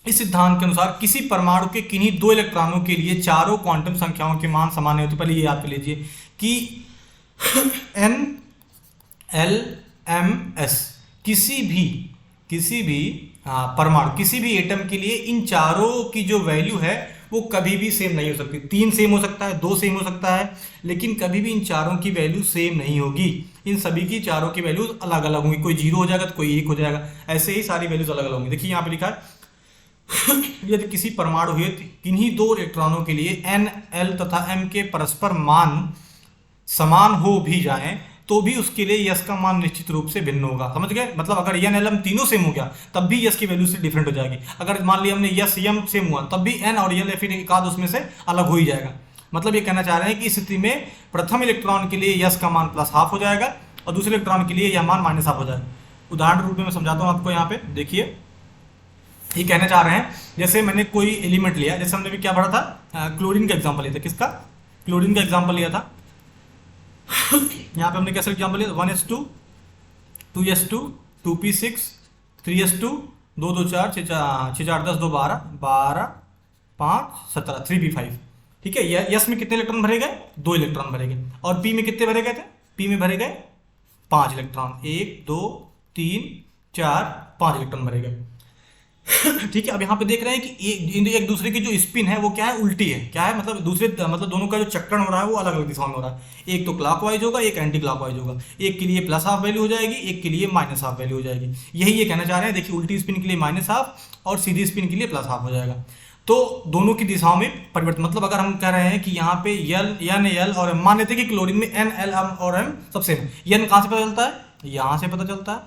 S1: इस सिद्धांत के अनुसार किसी परमाणु के किन्हीं 2 इलेक्ट्रॉनों के लिए चारों क्वांटम संख्याओं के मान समान नहीं होते। पहले ये याद कर लीजिए कि n l m s किसी भी परमाणु किसी भी एटम के लिए इन चारों की जो वैल्यू है वो कभी भी सेम नहीं हो सकती। 3 सेम हो सकता है, 2 सेम हो सकता है, लेकिन कभी भी इन चारों की वैल्यू सेम नहीं होगी। इन सभी की चारों की वैल्यूज अलग अलग होंगी, कोई 0 हो जाएगा तो कोई 1 हो जाएगा, ऐसे ही सारी वैल्यूज अलग अलग होंगी। देखिए यहाँ पे लिखा है यदि किसी परमाणु हुए किन्हीं दो इलेक्ट्रॉनों के लिए n, l तथा m के परस्पर मान समान हो भी जाएं तो भी उसके लिए यस का मान निश्चित रूप से भिन्न होगा। समझ गए? मतलब अगर एन एल एम तीनों सेम हो गया तब भी यस की वैल्यू से डिफरेंट हो जाएगी। अगर मान लिया हमने यस एम सेम हुआ तब भी एन और एल फिर एक आध उसमें से अलग हो ही जाएगा। मतलब ये कहना चाह रहे हैं कि इस स्थिति में प्रथम इलेक्ट्रॉन के लिए यस का मान +½ हो जाएगा और दूसरे इलेक्ट्रॉन के लिए यह मान -½ हो जाएगा। उदाहरण रूप में मैं समझाता हूँ आपको। यहाँ पे देखिए ये कहना चाह रहे हैं, जैसे मैंने कोई एलिमेंट लिया, जैसे हमने भी क्या पढ़ा था, क्लोरीन का एग्जाम्पल लिया था। किसका? क्लोरीन का एग्जाम्पल लिया था। यहाँ पे हमने कैसे एग्जाम्पल लिया? 1s2 2s2 2p6 3s2 2 2 4 6 4 10 2 12 12 5 17 3p5। ठीक है, यस में कितने इलेक्ट्रॉन भरे गए? 2 इलेक्ट्रॉन भरे गए। और पी में कितने भरे गए थे? पी में भरे गए 5 इलेक्ट्रॉन। 1 2 3 4 5 इलेक्ट्रॉन भरे गए। ठीक है, अब यहाँ पे देख रहे हैं कि एक दूसरे की जो स्पिन है वो क्या है? उल्टी है। क्या है? मतलब मतलब दोनों का जो चक्रण हो रहा है वो अलग अलग दिशाओं में हो रहा है। एक तो क्लॉकवाइज होगा, एक एंटी क्लॉकवाइज होगा। एक के लिए +½ वैल्यू हो जाएगी, एक के लिए -½ वैल्यू हो जाएगी। यही ये कहना चाह रहे हैं। देखिए उल्टी स्पिन के लिए -½ और सीधी स्पिन के लिए +½ हो जाएगा। तो दोनों की दिशाओं में परिवर्तन। मतलब अगर हम कह रहे हैं कि यहाँ पे एन एल और एम, मान लेते हैं कि क्लोरीन में एन एल एम और एम सबसे एन कहाँ से पता चलता है? यहाँ से पता चलता है।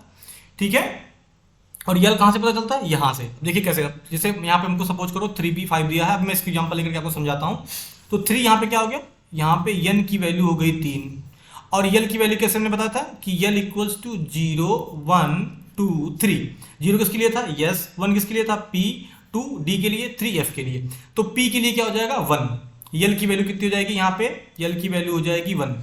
S1: ठीक है, और यल कहाँ से पता चलता है? यहाँ से। देखिए कैसे, जैसे यहाँ पे हमको सपोज करो 3p5 दिया है। अब मैं इसकी एग्जांपल लेकर आपको समझाता हूँ। तो 3 यहाँ पे क्या हो गया? यहाँ पे n की वैल्यू हो गई 3 और यल की वैल्यू कैसे हमने बताया था कि यल इक्वल्स टू 0 1 2 3। 0 किसके लिए था? यस। 1 किसके लिए था? p। 2 d के लिए, 3 f के लिए। तो p के लिए क्या हो जाएगा? 1। यल की वैल्यू कितनी हो जाएगी? यहाँ पे यल की वैल्यू हो जाएगी 1।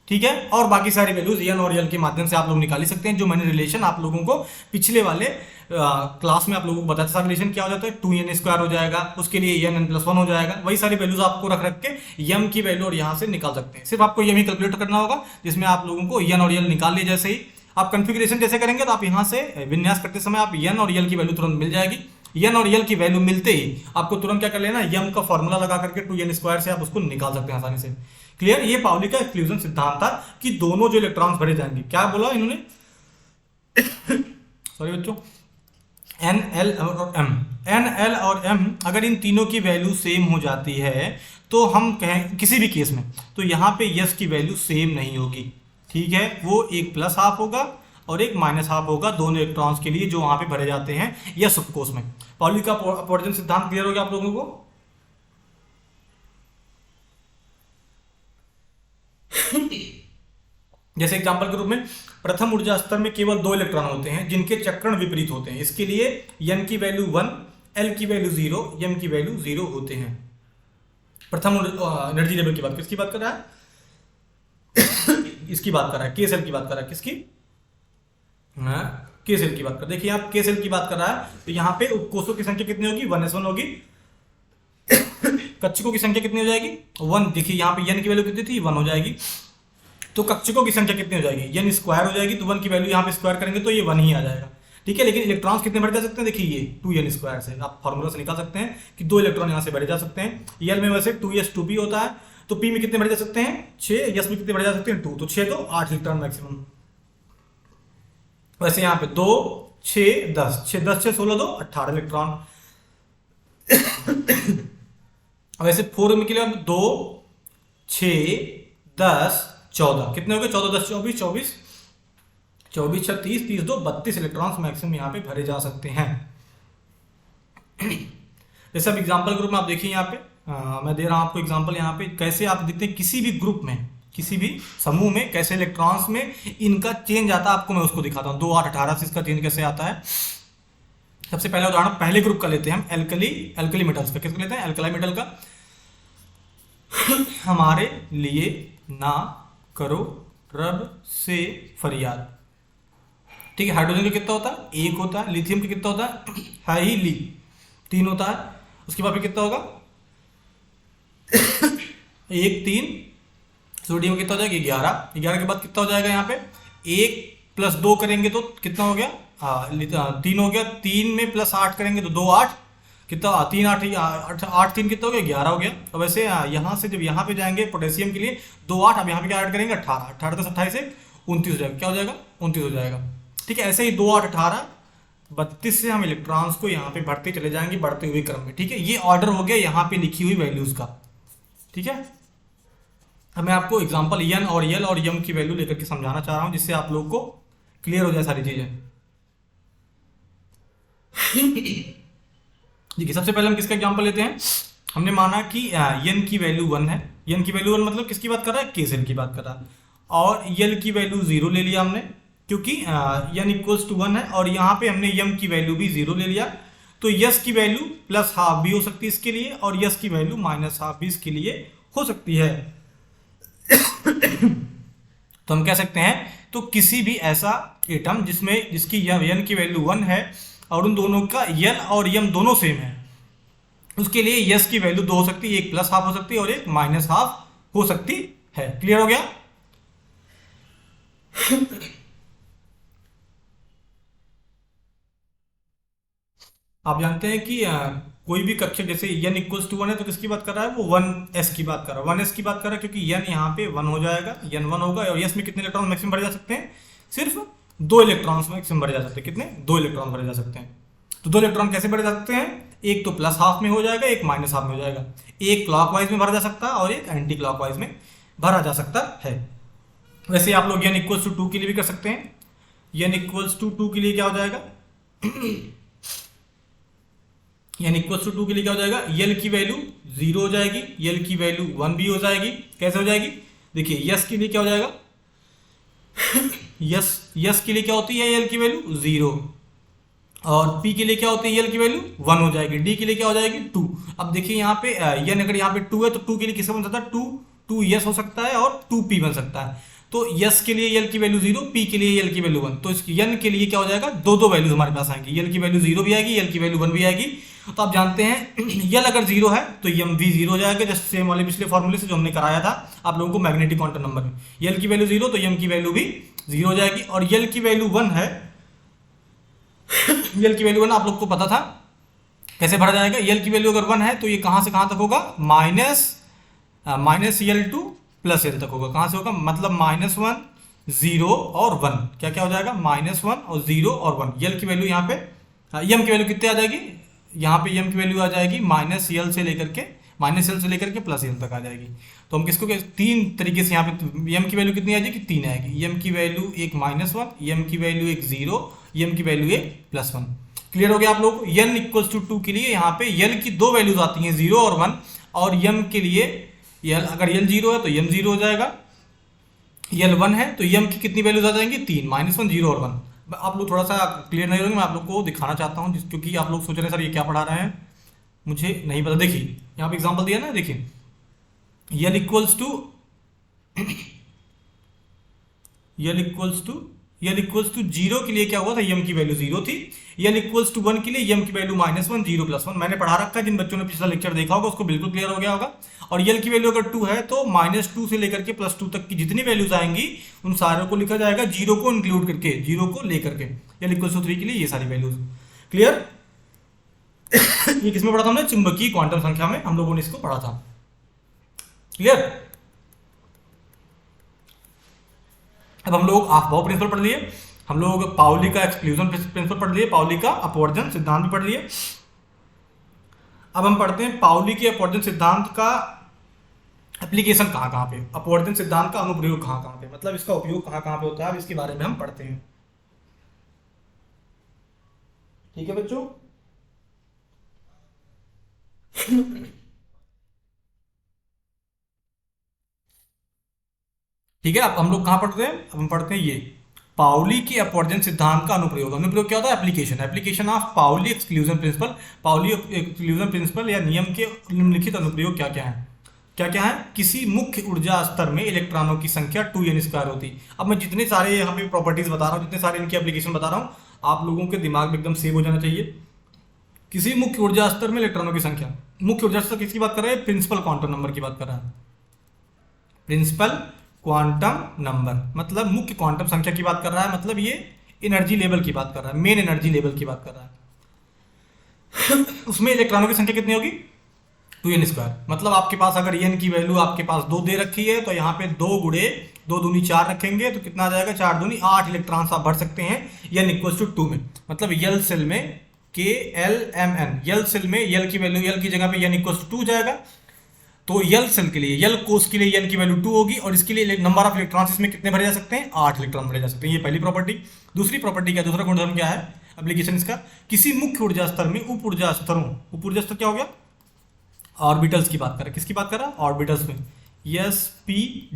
S1: ठीक है, और बाकी सारी वैल्यूज एन और एल के माध्यम से आप लोग निकाल ही सकते हैं। जो मैंने रिलेशन आप लोगों को पिछले वाले क्लास में आप लोगों को बताया था। रिलेशन क्या हो जाता है? 2n² हो जाएगा, उसके लिए n+1 हो जाएगा। वही सारी वैल्यूज आपको रख रख के m की वैल्यू और यहाँ से निकाल सकते हैं। सिर्फ आपको यह भी कैलकुलेट करना होगा जिसमें आप लोगों को n और l निकाल लिए। जैसे ही आप कन्फिग्रेशन जैसे करेंगे तो आप यहाँ से विन्यास करते समय आप n और l की वैल्यू तुरंत मिल जाएगी। n और l की वैल्यू मिलते ही आपको तुरंत क्या कर लेना, m का फॉर्मूला लगा करके 2n² से आप उसको निकाल सकते हैं आसानी से। क्लियर? ये पाउली का एक्सक्लूजन सिद्धांत था कि दोनों जो इलेक्ट्रॉन्स भरे जाएंगे, क्या बोला इन्होंने? सॉरी बच्चों, एन एल और एम अगर इन तीनों की वैल्यू सेम हो जाती है तो हम कहें किसी भी केस में, तो यहाँ पे यस की वैल्यू सेम नहीं होगी। ठीक है, वो एक +½ होगा और एक -½ होगा दोनों इलेक्ट्रॉन्स के लिए जो वहां पे भरे जाते हैं यस उपकोष में। पाउली का अपवर्जन सिद्धांत क्लियर हो गया आप लोगों को? जैसे एग्जांपल के रूप में प्रथम ऊर्जा स्तर में केवल 2 इलेक्ट्रॉन होते हैं जिनके चक्रण विपरीत होते हैं। इसके लिए n की वैल्यू 1, l की वैल्यू 0, m की वैल्यू 0 होते हैं। प्रथम एनर्जी लेवल की बात, किसकी बात कर रहा है? इसकी बात कर रहा है, के सेल की बात कर रहा है। किसकी? के सेल की बात कर। देखिए आप के सेल की बात कर रहा है तो यहाँ पे उपकोषों की संख्या कितनी होगी? 1s1 होगी। कक्षकों की संख्या कितनी हो जाएगी? 1। देखिए यहाँ पे n की वैल्यू कितनी थी? 1 हो जाएगी। तो कक्षकों की संख्या कितनी हो जाएगी? n² हो जाएगी। तो 1 की वैल्यू यहाँ पे स्क्वायर करेंगे तो ये 1 ही आ जाएगा। ठीक है, लेकिन इलेक्ट्रॉन्स कितने भरे जा सकते हैं? देखिए ये 2n² से आप फॉर्मूला से निकाल सकते हैं कि 2 इलेक्ट्रॉन यहाँ से भरे जा सकते हैं। यल में वैसे 2s2p होता है। तो p में कितने भरे जा सकते हैं? 6। यस में कितने भरे जा सकते हैं? 2। तो 6 तो 8 इलेक्ट्रॉन मैक्सिमम। वैसे यहाँ पे 2 6 10 6 10 6 16 2 18 इलेक्ट्रॉन। वैसे 4 में के लिए 2 6 10 14 कितने हो गए? 14 10 24 24 24 6 30 30 2 32 इलेक्ट्रॉन्स मैक्सिमम यहाँ पे भरे जा सकते हैं। जैसे अब एग्जांपल ग्रुप में आप देखिए यहाँ पे मैं दे रहा हूँ आपको एग्जांपल। यहाँ पे कैसे आप देखते हैं किसी भी ग्रुप में, किसी भी समूह में कैसे इलेक्ट्रॉन्स में इनका चेंज आता है। आपको मैं उसको दिखाता हूँ। 2 8 18 से इसका चेंज कैसे आता है। सबसे पहले उदाहरण पहले ग्रुप का लेते हैं हम, एल्कली मेटल्स का। किसका लेते हैं? एल्कलाई मेटल का। हमारे लिए ना करो रब से फरियाद। ठीक है, हाइड्रोजन का कितना होता है? 1 होता है। लिथियम का कितना होता है? हाई 3 होता है। उसके बाद फिर कितना होगा? 1 3। सोडियम कितना हो जाएगा? 11। 11 के बाद कितना हो जाएगा? यहाँ पे 1 + 2 करेंगे तो कितना हो गया? 3 हो गया, 3 में प्लस 8 करेंगे तो 2 8, कितना 3 8 8 3 कितना हो गया, 11 हो गया। तो वैसे यहाँ से जब यहाँ पे जाएंगे पोटेशियम के लिए 2 8, अब यहाँ पे क्या ऐड करेंगे 18, 18 10 28 से 29 हो जाएगा, क्या हो जाएगा 29 हो जाएगा। ठीक है, ऐसे ही 2 8 18 32 से हम इलेक्ट्रॉन्स को यहाँ पे भरते चले जाएंगे बढ़ते हुए क्रम में। ठीक है, ये ऑर्डर हो गया यहाँ पे लिखी हुई वैल्यूज का। ठीक है, अब मैं आपको एग्जांपल एन और एल और एम की वैल्यू लेकर के समझाना चाह रहा हूँ जिससे आप लोग को क्लियर हो जाए सारी चीजें। देखिए, सबसे पहले हम किसका एग्जांपल लेते हैं। हमने माना कि एन की वैल्यू 1 है। एन की वैल्यू 1 मतलब किसकी बात कर रहा है, के सेल की बात कर रहा है। और एल की वैल्यू 0 ले लिया हमने, क्योंकि एन इक्वल्स टू 1 है और यहाँ पे हमने एम की वैल्यू भी 0 ले लिया। तो यस की वैल्यू प्लस हाफ भी हो सकती है इसके लिए, और यस की वैल्यू माइनस हाफ भी इसके लिए हो सकती है। तो हम कह सकते हैं, तो किसी भी ऐसा एटम जिसकी एन की वैल्यू 1 है और उन दोनों का एन और एम दोनों सेम है, उसके लिए यस की वैल्यू 2 हो सकती है, एक प्लस हाफ हो सकती है और एक माइनस हाफ हो सकती है। क्लियर हो गया। आप जानते हैं कि कोई भी कक्षक जैसे n इक्वल्स टू 1 है तो किसकी बात कर रहा है, वो 1s की बात कर रहा है, 1s की बात कर रहा है, क्योंकि n यहाँ पे 1 हो जाएगा, n 1 होगा। और s में कितने इलेक्ट्रॉन मैक्सिमम भरे जा सकते हैं, सिर्फ 2 इलेक्ट्रॉन्स मैक्सिमम भरे जा सकते हैं। कितने, 2 इलेक्ट्रॉन भरे जा सकते हैं। तो 2 इलेक्ट्रॉन कैसे भरे जा सकते हैं, एक तो प्लस हाफ में हो जाएगा, एक माइनस हाफ में हो जाएगा। एक क्लॉकवाइज में भरा जा सकता है और एक एंटी क्लॉकवाइज में भरा जा सकता है। वैसे आप लोग n इक्वल्स टू 2 के लिए भी कर सकते हैं। n इक्वल्स टू 2 के लिए क्या हो जाएगा, n इक्वल्स टू 2 के लिए क्या हो जाएगा, यल की वैल्यू 0 हो जाएगी, यल की वैल्यू 1 भी हो जाएगी। कैसे हो जाएगी, देखिए यस के लिए क्या हो जाएगा, यस के लिए क्या होती है यल की वैल्यू 0, और पी के लिए क्या होती है यल की वैल्यू 1 हो जाएगी, डी के लिए क्या हो जाएगी 2। अब देखिए यहाँ पे यन अगर यहाँ पे 2 है तो 2 के लिए किसका बन सकता है, 2 यस हो सकता है और 2 पी बन सकता है। तो यस के लिए यल की वैल्यू 0, पी के लिए यल की वैल्यू 1। तो इस यन के लिए क्या हो जाएगा, दो वैल्यूज हमारे पास आएंगी, यल की वैल्यू 0 भी आएगी, यल की वैल्यू 1 भी आएगी। तो आप जानते हैं यल अगर 0 है तो यम भी 0 हो जाएगा, जैसे सेम वाले पिछले फॉर्मूले से जो हमने कराया था आप लोगों को मैग्नेटिक क्वांटम नंबर में। यल की वैल्यू 0 तो यम की वैल्यू भी 0 हो जाएगी। और यल की वैल्यू 1 है, यल की वैल्यू 1 आप लोग को पता था कैसे भरा जाएगा। यल की वैल्यू अगर 1 है तो ये कहां से कहां तक होगा, माइनस यल टू प्लस यल तक होगा। कहां से होगा, मतलब -1 0 और 1, क्या क्या हो जाएगा, -1 और 0 और 1। यल की वैल्यू यहाँ पे यम की वैल्यू कितने आ जाएगी, यहाँ पे यम की वैल्यू आ जाएगी माइनस यल से लेकर के प्लस यल तक आ जाएगी। तो हम किसको 3 तरीके से यहाँ पे यम की वैल्यू कितनी आ जाएगी, 3 आएगी। यम की वैल्यू एक -1, यम की वैल्यू एक 0, यम की वैल्यू एक +1। क्लियर हो गया आप लोग। n इक्वल्स टू 2 के लिए यहाँ पे यल की 2 वैल्यूज आती हैं 0 और 1, और यम के लिए अगर यल 0 है तो यम 0 हो जाएगा, यल 1 है तो यम की कितनी वैल्यूज आ जाएंगी, 3, -1 0 और 1। आप लोग थोड़ा सा क्लियर नहीं होंगे, मैं आप लोग को दिखाना चाहता हूँ क्योंकि आप लोग सोच रहे हैं सर ये क्या पढ़ा रहे हैं, मुझे नहीं पता। देखिए यहाँ पे एग्जांपल दिया ना, देखिए यल इक्वल्स टू 0 के लिए क्या हुआ था, यम की वैल्यू 0 थी। यल इक्वल्स टू 1 के लिए यम की वैल्यू -1 0 +1 मैंने पढ़ा रखा है, जिन बच्चों ने पिछला लेक्चर देखा होगा उसको बिल्कुल क्लियर हो गया होगा। और यल की वैल्यू अगर 2 है तो -2 से लेकर के +2 तक की जितनी वैल्यूज आएंगी उन सारों को लिखा जाएगा 0 को इंक्लूड करके, 0 को लेकर के। यल इक्वल्स टू 3 के लिए ये सारी वैल्यूज। क्लियर। ये किसमें पढ़ा था हमने, चुंबकीय क्वांटम संख्या में हम लोगों ने इसको पढ़ा था। क्लियर। अब हम लोग अफबाउ प्रिंसिपल पढ़ लिए, हम लोग पाउली का एक्सक्लूजन प्रिंसिपल पढ़ लिए, पाउली का अपवर्जन सिद्धांत भी पढ़ लिए। अब हम पढ़ते हैं पाउली के अपवर्जन सिद्धांत का एप्लीकेशन कहाँ कहाँ पे, अपवर्जन सिद्धांत का अनुप्रयोग कहाँ कहाँ पे, मतलब इसका उपयोग कहाँ कहाँ पे होता है, अब इसके बारे में हम पढ़ते हैं। ठीक है बच्चों। ठीक है, अब हम लोग कहाँ पढ़ते हैं, अब हम पढ़ते हैं ये पाउली के अपवर्जन सिद्धांत का अनुप्रयोग। अनुप्रयोग क्या होता है, application of Pauli exclusion principle. Pauli exclusion principle या नियम के निम्नलिखित अनुप्रयोग क्या क्या है। किसी मुख्य ऊर्जा स्तर में इलेक्ट्रॉनों की संख्या 2n² होती। अब मैं जितने सारे यहाँ पे प्रॉपर्टीज बता रहा हूँ, जितने सारे इनकी एप्लीकेशन बता रहा हूँ, आप लोगों के दिमाग में एकदम सेव हो जाना चाहिए। किसी मुख्य ऊर्जा स्तर में इलेक्ट्रॉनों की संख्या, मुख्य ऊर्जा स्तर किसकी बात कर रहे हैं, प्रिंसिपल क्वांटम नंबर की बात कर रहा है। प्रिंसिपल क्वांटम नंबर मतलब मुख्य क्वांटम संख्या की बात कर रहा है, मतलब ये एनर्जी लेवल की बात कर रहा है, मेन एनर्जी लेवल की बात कर रहा है। उसमें इलेक्ट्रॉनों की संख्या कितनी होगी? 2n²। मतलब आपके पास अगर n की वैल्यू आपके पास 2 दे रखी है तो यहाँ पे 2 गुणे 2 दूनी 4 रखेंगे तो कितना आ जाएगा? 4 दूनी 8 इलेक्ट्रॉन्स आप भर सकते हैं n इक्वल टू 2 में। मतलब यल सेल में KLMN, यल सेल में यल की वैल्यू, यल की जगह पे n इक्वल टू 2 जाएगा। तो यल सेल के लिए, यल कोष के लिए n की वैल्यू 2 होगी और इसके लिए नंबर ऑफ इलेक्ट्रॉन्स इसमें कितने भरे जा सकते हैं? 8 इलेक्ट्रॉन भरे जा सकते हैं। ये पहली प्रॉपर्टी। दूसरी प्रॉपर्टी क्या, दूसरा गुणधर्म क्या है एप्लीकेशन इसका? किसी मुख्य ऊर्जा स्तर में उप ऊर्जा स्तरों, उप ऊर्जा स्तर क्या हो गया? ऑर्बिटल्स की बात कर रहा है। किसकी बात कर रहा है? ऑर्बिटल्स में S, P,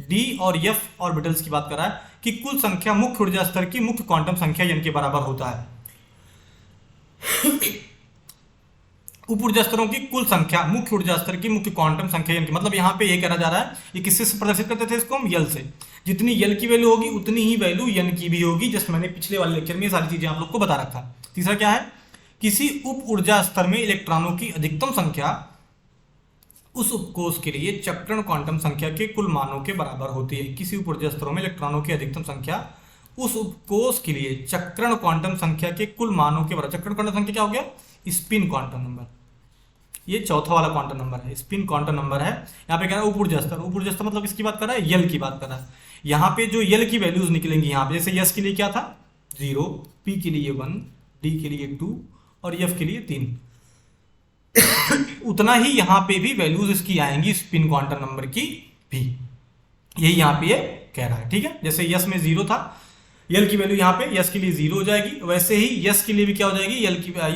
S1: D और F ऑर्बिटल्स की बात कर रहा है कि कुल संख्या मुख्य ऊर्जा स्तर की मुख्य क्वांटम संख्या n के बराबर होता है। उप ऊर्जा स्तरों की कुल संख्या मुख्य ऊर्जा स्तर की मुख्य क्वांटम संख्या n की, मतलब यहाँ पे ये कहना जा रहा है, ये किससे प्रदर्शित करते थे इसको हम? यल से। जितनी यल की वैल्यू होगी उतनी ही वैल्यू n की भी होगी। जस्ट मैंने पिछले वाले लेक्चर में ये सारी चीजें आप लोग को बता रखा। तीसरा क्या है? किसी उप ऊर्जा स्तर में इलेक्ट्रॉनों की अधिकतम संख्या उस उपकोष के लिए चक्रण क्वांटम संख्या के कुल मानों के बराबर होती है। किसी उप ऊर्जा स्तरों में इलेक्ट्रॉनों की अधिकतम संख्या उस उपकोष के लिए चक्रण क्वांटम संख्या के कुल मानों के बराबर। चक्रण क्वांटम संख्या क्या हो गया? Spin quantum number. ये चौथा वाला क्वांटम नंबर है, स्पिन क्वांटम नंबर है। यहाँ पे कह रहा है उप ऊर्जा स्तर। उप ऊर्जा स्तर मतलब किसकी बात कर रहा है? यल की बात कर रहा है। यहाँ पे जो यल की वैल्यूज निकलेंगी यहाँ पे, जैसे यस के लिए क्या था? 0, पी के लिए 1, डी के लिए 2 और एफ के लिए 3। उतना ही यहाँ पे भी वैल्यूज इसकी आएंगी स्पिन क्वांटम नंबर की भी। यही यहाँ पे ये कह रहा है, ठीक है। जैसे यस में 0 था, यल की वैल्यू यहाँ पे यस के लिए 0 हो जाएगी, वैसे ही यस के लिए भी क्या हो जाएगी?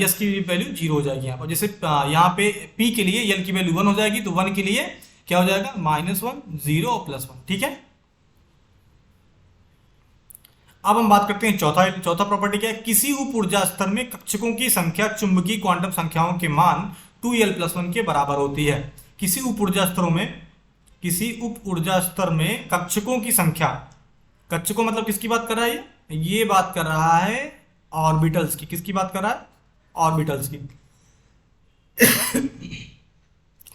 S1: यस की वैल्यू 0 हो जाएगी यहाँ पर। जैसे यहाँ पे पी के लिए यल की वैल्यू 1 हो जाएगी तो 1 के लिए क्या हो जाएगा? -1, 0 और +1, ठीक है। अब हम बात करते हैं चौथा प्रॉपर्टी क्या है? किसी उप ऊर्जा स्तर में कक्षकों की संख्या चुंबकीय क्वांटम संख्याओं के मान 2l+1 के बराबर होती है। किसी उप ऊर्जा स्तर में कक्षकों की संख्या, कक्षकों मतलब किसकी बात कर रहा है? ये बात कर रहा है ऑर्बिटल्स की। किसकी बात कर रहा है? ऑर्बिटल्स की।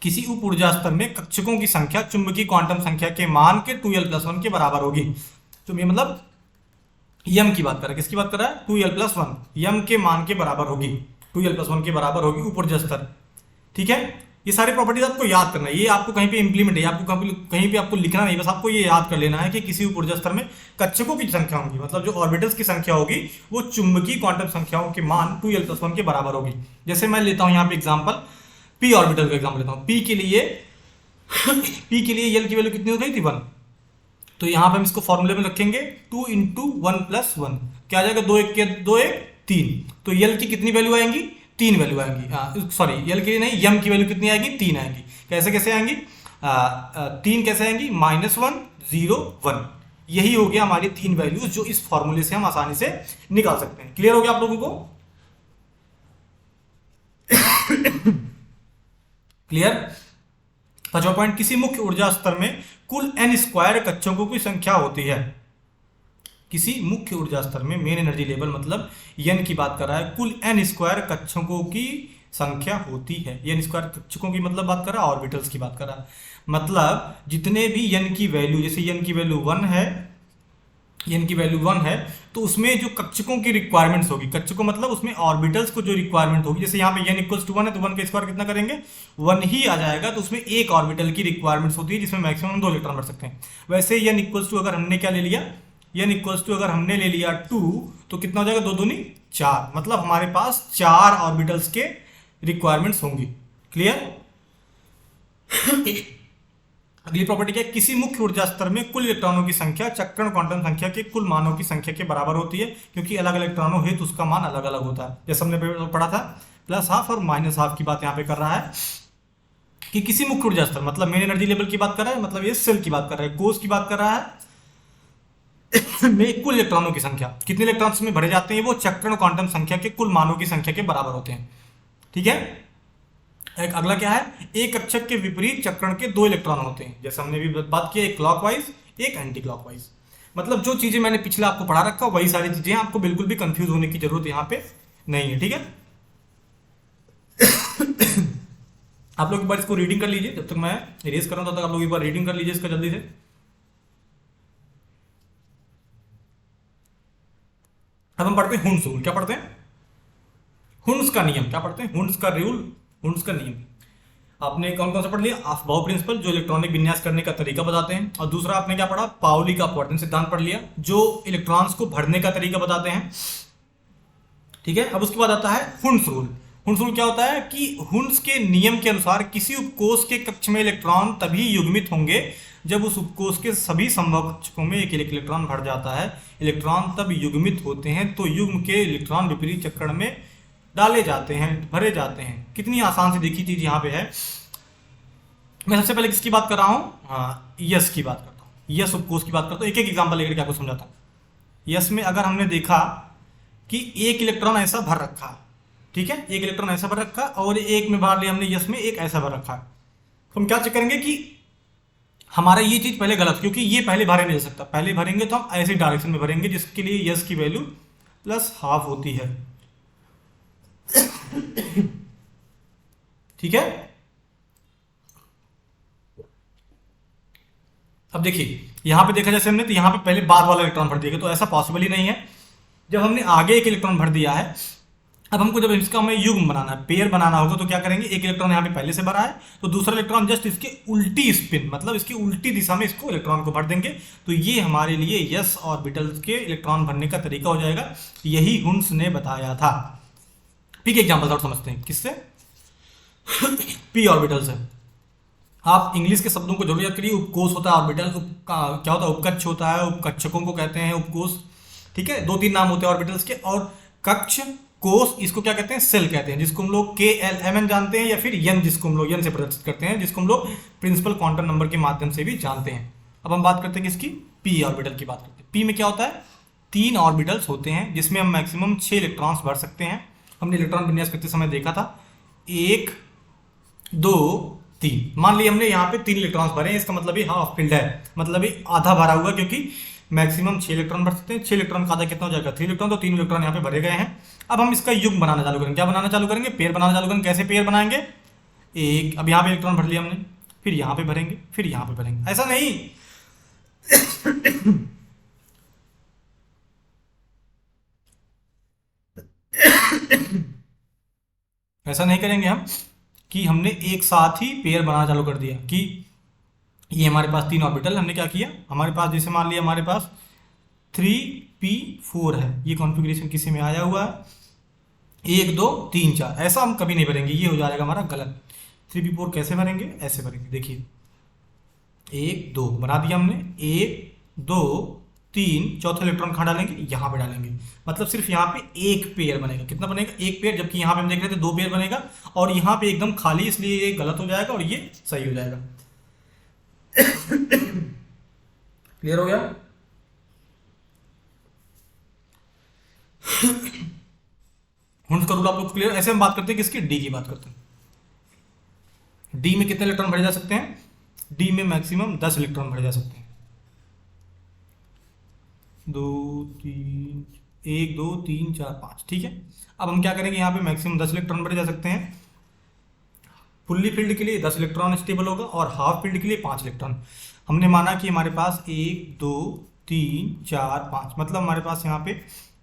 S1: किसी उप ऊर्जा स्तर में कक्षकों की संख्या चुंबकीय क्वांटम संख्या के मान के 2l+1 के बराबर होगी। तो ये मतलब यम की बात कर रहा है। किसकी बात कर रहा है? 2l+1 यम के मान के बराबर होगी, 2l+1 के बराबर होगी उप ऊर्जा स्तर, ठीक है। ये सारी प्रॉपर्टीज आपको याद करना है, ये आपको कहीं पे इंप्लीमेंट है, आपको कहीं पे आपको लिखना नहीं, बस आपको ये याद कर लेना है कि किसी उप ऊर्जा स्तर में कक्षकों की संख्या होगी, मतलब जो ऑर्बिटल्स की संख्या होगी वो चुंबकीय क्वांटम संख्याओं के मान 2l+1 के बराबर होगी। जैसे मैं लेता हूं यहाँ पे एग्जाम्पल, पी ऑर्बिटल का एग्जाम्पल लेता हूँ। पी के लिए यल की वैल्यू कितनी हो गई थी? 1। तो यहाँ पे हम इसको फॉर्मूले में रखेंगे 2 × 1+1 क्या आ जाएगा? 2 1 के 2 1 3। तो यल की कितनी वैल्यू आएंगी? 3 वैल्यू आएंगी। सॉरी, यल के लिए नहीं, यम की वैल्यू कितनी आएगी? 3 आएंगी। कैसे कैसे आएंगी? 3 कैसे आएंगी? -1, 0, 1। यही हो गया हमारी 3 वैल्यूज जो इस फॉर्मूले से हम आसानी से निकाल सकते हैं। क्लियर हो गया आप लोगों को? क्लियर। 5वां पॉइंट, किसी मुख्य ऊर्जा स्तर में कुल n² कक्षकों की संख्या होती है। किसी मुख्य ऊर्जा स्तर में मेन एनर्जी लेवल मतलब n की बात कर रहा है, कुल n² कक्षकों की संख्या होती है। n² कक्षकों की मतलब बात कर रहा है ऑर्बिटल्स की बात कर रहा है, मतलब जितने भी n की वैल्यू, जैसे n की वैल्यू 1 है, तो उसमें जो कक्षकों की रिक्वायरमेंट्स होगी, कक्षकों मतलब उसमें ऑर्बिटल्स को जो रिक्वायरमेंट होगी, जैसे यहाँ पे n = 1 है तो 1 का स्क्वायर कितना करेंगे? 1 ही आ जाएगा। तो उसमें एक ऑर्बिटल की रिक्वायरमेंट्स होती है जिसमें मैक्सिमम 2 इलेक्ट्रॉन भर सकते हैं। वैसे n = अगर हमने क्या ले लिया? n = अगर हमने ले लिया 2 तो कितना हो जाएगा? 2 दूनी 4, मतलब हमारे पास 4 ऑर्बिटल्स के रिक्वायरमेंट्स होंगी। क्लियर। अगली प्रॉपर्टी क्या है? किसी मुख्य ऊर्जा स्तर में कुल इलेक्ट्रॉनों की संख्या चक्रण क्वांटम संख्या के कुल मानों की संख्या के बराबर होती है, क्योंकि अलग अलग इलेक्ट्रॉनों हेतु उसका मान अलग अलग होता है। जैसे हमने पढ़ा था +12 और -12 की बात यहाँ पे कर रहा है कि किसी मुख्य ऊर्जा स्तर मतलब मेन एनर्जी लेवल की बात कर रहा है, मतलब ये सेल की बात कर रहा है, कोष की बात कर रहा है में कुल इलेक्ट्रॉनों की संख्या, कितने इलेक्ट्रॉन्स में भरे जाते हैं, वो चक्रण क्वांटम संख्या के कुल मानों की संख्या के बराबर होते हैं, ठीक है। एक अगला क्या है? एक कक्षक के विपरीत चक्रण के 2 इलेक्ट्रॉन होते हैं, जैसे हमने भी बात की, एक क्लॉकवाइज एक एंटी क्लॉकवाइज। मतलब जो चीजें मैंने पिछले आपको पढ़ा रखा वही सारी चीजें, आपको बिल्कुल भी कंफ्यूज होने की जरूरत यहाँ पे नहीं है, ठीक है। आप लोग एक बार इसको रीडिंग कर लीजिए, जब तक मैं इरेज कर रहा हूं तब तक आप लोग एक बार रीडिंग कर लीजिए इसका जल्दी से। अब हम पढ़ते हैं हुंस रूल। क्या पढ़ते हैं? हुंस का नियम। क्या पढ़ते हैं? हुंस का रूल, हुंस का नियम। आपने कौन कौन सा पढ़ लिया? अफबाउ प्रिंसिपल, जो इलेक्ट्रॉनिक विन्यास करने का तरीका बताते हैं, और दूसरा आपने क्या पढ़ा? पाउली का अपवर्तन सिद्धांत पढ़ लिया, जो इलेक्ट्रॉन्स को भरने का तरीका बताते हैं। ठीक है, अब उसके बाद आता है हुंस रूल। हुंस रूल क्या होता है कि हुंस के नियम के अनुसार किसी उपकोष के कक्ष में इलेक्ट्रॉन तभी युग्मित होंगे जब उस उपकोष के सभी संभव कक्षकों में एक इलेक्ट्रॉन भर जाता है। इलेक्ट्रॉन तब युग्मित होते हैं तो युग्म के इलेक्ट्रॉन विपरीत चक्रण में डाले जाते हैं, भरे जाते हैं। कितनी आसान सी देखी चीज यहाँ पे है। मैं सबसे पहले किसकी बात कर रहा हूँ? हाँ, यस की बात करता हूँ, यस उपकोष की बात करता हूँ। एक एक एग्जाम्पल लेकर क्या कुछ समझाता हूँ। यस में अगर हमने देखा कि एक इलेक्ट्रॉन ऐसा भर रखा, ठीक है, एक इलेक्ट्रॉन ऐसा भर रखा और एक में भर लिया हमने, यस में एक ऐसा भर रखा, तो हम क्या चेक करेंगे कि हमारा ये चीज पहले गलत, क्योंकि ये पहले भरे नहीं जा सकता। पहले भरेंगे तो हम ऐसे डायरेक्शन में भरेंगे जिसके लिए यस की वैल्यू +½ होती है। ठीक है, अब देखिए यहां पे देखा जैसे हमने, तो यहां पे पहले बाद वाला इलेक्ट्रॉन भर दिया, तो ऐसा पॉसिबल ही नहीं है। जब हमने आगे एक इलेक्ट्रॉन भर दिया है, अब हमको जब इसका हमें युग्म बनाना है, पेयर बनाना होगा, तो क्या करेंगे? एक इलेक्ट्रॉन यहाँ पे पहले से भरा है, तो दूसरा इलेक्ट्रॉन जस्ट इसके उल्टी स्पिन, मतलब इसकी उल्टी दिशा में इसको इलेक्ट्रॉन को भर देंगे, तो ये हमारे लिए यस ऑर्बिटल्स के इलेक्ट्रॉन भरने का तरीका हो जाएगा। यही हुंस ने बताया था। पी के एग्जाम्पल और समझते हैं किससे? पी ऑर्बिटल से। आप इंग्लिश के शब्दों को जरूर याद करिए। उपकोष होता है ऑर्बिटल, क्या होता है? उपकक्ष होता है, उपकक्षकों को कहते हैं उपकोष। ठीक है, 2-3 नाम होते हैं ऑर्बिटल्स के। और कक्ष, कोष, इसको क्या कहते हैं? सेल कहते हैं, जिसको हम लोग KLMN जानते हैं, या फिर यन, जिसको हम लोग यन से प्रदर्शित करते हैं, जिसको हम लोग प्रिंसिपल क्वांटम नंबर के माध्यम से भी जानते हैं। अब हम बात करते हैं किसकी? पी ऑर्बिटल की बात करते हैं। पी में क्या होता है? 3 ऑर्बिटल्स होते हैं जिसमें हम मैक्सिमम 6 इलेक्ट्रॉन्स भर सकते हैं। हमने इलेक्ट्रॉन विन्यास करते समय देखा था, 1 2 3। मान लिया हमने यहाँ पे 3 इलेक्ट्रॉन्स भरे हैं, इसका मतलब ये हाफ फिल्ड है, मतलब ये आधा भरा हुआ, क्योंकि मैक्सिमम 6 इलेक्ट्रॉन भर सकते हैं। 6 इलेक्ट्रॉन का आधा कितना हो जाएगा? 3 इलेक्ट्रॉन, तो 3 इलेक्ट्रॉन यहाँ पे भरे गए हैं। अब हम इसका युग्म बनाना चालू करेंगे। क्या बनाना चालू करेंगे? पेयर बनाना चालू करेंगे। कैसे पेयर बनाएंगे? एक, अब यहाँ पे इलेक्ट्रॉन भर लिया हमने, फिर यहाँ पे भरेंगे, फिर यहाँ पे भरेंगे। ऐसा नहीं, ऐसा नहीं करेंगे हम कि हमने एक साथ ही पेयर बनाना चालू कर दिया कि ये हमारे पास 3 ऑर्बिटल, हमने क्या किया, हमारे पास जैसे मान लिया हमारे पास 3p4 है, ये कॉन्फ़िगरेशन किसी में आया हुआ है, 1 2 3 4, ऐसा हम कभी नहीं भरेंगे, ये हो जाएगा हमारा गलत। 3p4 कैसे भरेंगे? ऐसे भरेंगे। देखिए 1 2 बना दिया हमने, 1 2 3, चौथा इलेक्ट्रॉन कहाँ डालेंगे? यहाँ पे डालेंगे। मतलब सिर्फ यहाँ पे एक पेयर बनेगा। कितना बनेगा? एक पेयर, जबकि यहाँ पे हम देख रहे थे 2 पेयर बनेगा, और यहाँ पे एकदम खाली, इसलिए ये गलत हो जाएगा और ये सही हो जाएगा। क्लियर हो गया? हुंस का रूल आप लोग क्लियर? ऐसे हम बात करते हैं किसकी? डी की बात करते हैं। डी में कितने इलेक्ट्रॉन भरे जा सकते हैं? डी में मैक्सिमम 10 इलेक्ट्रॉन भरे जा सकते हैं। 2 3 1 2 3 4 5। ठीक है, अब हम क्या करेंगे? यहाँ पे मैक्सिमम 10 इलेक्ट्रॉन भरे जा सकते हैं। फुल्ली फील्ड के लिए 10 इलेक्ट्रॉन स्टेबल होगा, और हाफ फील्ड के लिए 5 इलेक्ट्रॉन। हमने माना कि हमारे पास 1 2 3 4 5, मतलब हमारे पास यहाँ पे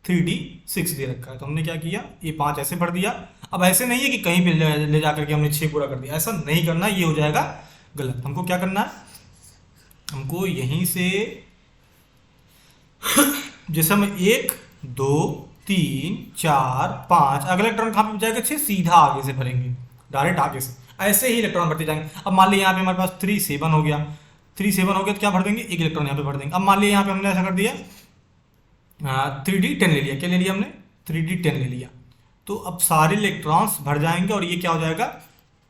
S1: 3d6 दे रखा है, तो हमने क्या किया? ये 5 ऐसे भर दिया। अब ऐसे नहीं है कि कहीं पे ले जाकर के हमने 6 पूरा कर दिया, ऐसा नहीं करना, ये हो जाएगा गलत। हमको क्या करना है? हमको यहीं से जैसे हम 1 2 3 4 5, अगला इलेक्ट्रॉन कहाँ पे जाएगा? 6, सीधा आगे से भरेंगे, डायरेक्ट आगे से, ऐसे ही इलेक्ट्रॉन भरते जाएंगे। अब मान लिया यहाँ पे हमारे पास 3 7 हो गया, 3 7 हो गया, तो क्या भर देंगे? एक इलेक्ट्रॉन यहाँ पे भर देंगे। अब मान लिया यहाँ पे हमने ऐसा कर दिया, 3d10 ले लिया। क्या ले लिया हमने? 3d10 ले लिया। तो अब सारे इलेक्ट्रॉन्स भर जाएंगे और ये क्या हो जाएगा?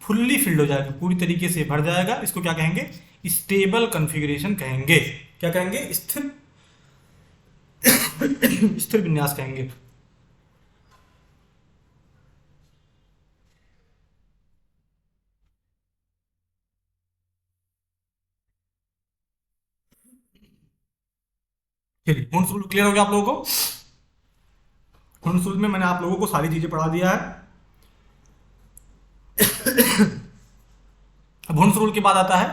S1: फुल्ली फिल्ड हो जाएगा, पूरी तरीके से भर जाएगा। इसको क्या कहेंगे? स्टेबल कॉन्फ़िगरेशन कहेंगे। क्या कहेंगे? स्थिर स्थिर विन्यास कहेंगे। चलिए, हुंस रूल क्लियर हो गया आप लोगों को? हुंस रूल में मैंने आप लोगों को सारी चीजें पढ़ा दिया है। अब हुंस रूल के बाद आता है,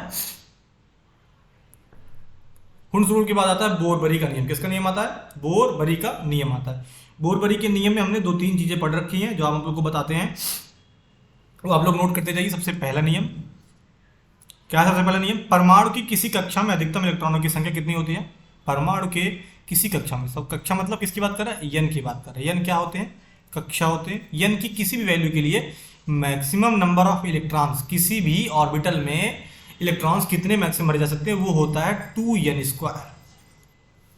S1: हुंस रूल के बाद आता है बोर-बरी का नियम। किसका नियम आता है? बोर-बरी का नियम आता है। बोरबरी के नियम में हमने 2-3 चीजें पढ़ रखी हैं जो आप लोग को बताते हैं, वो आप लोग नोट करते जाइए। सबसे पहला नियम क्या है? सबसे पहला नियम, परमाणु की किसी कक्षा में अधिकतम इलेक्ट्रॉनों की संख्या कितनी होती है? परमाणु के किसी कक्षा में, सब कक्षा मतलब किसकी बात कर रहा है? यन की बात कर रहा है। यन क्या होते हैं? कक्षा होते हैं। यन की किसी भी वैल्यू के लिए मैक्सिमम नंबर ऑफ इलेक्ट्रॉन्स, किसी भी ऑर्बिटल में इलेक्ट्रॉन्स कितने मैक्सिमम भरे जा सकते हैं, वो होता है 2n²।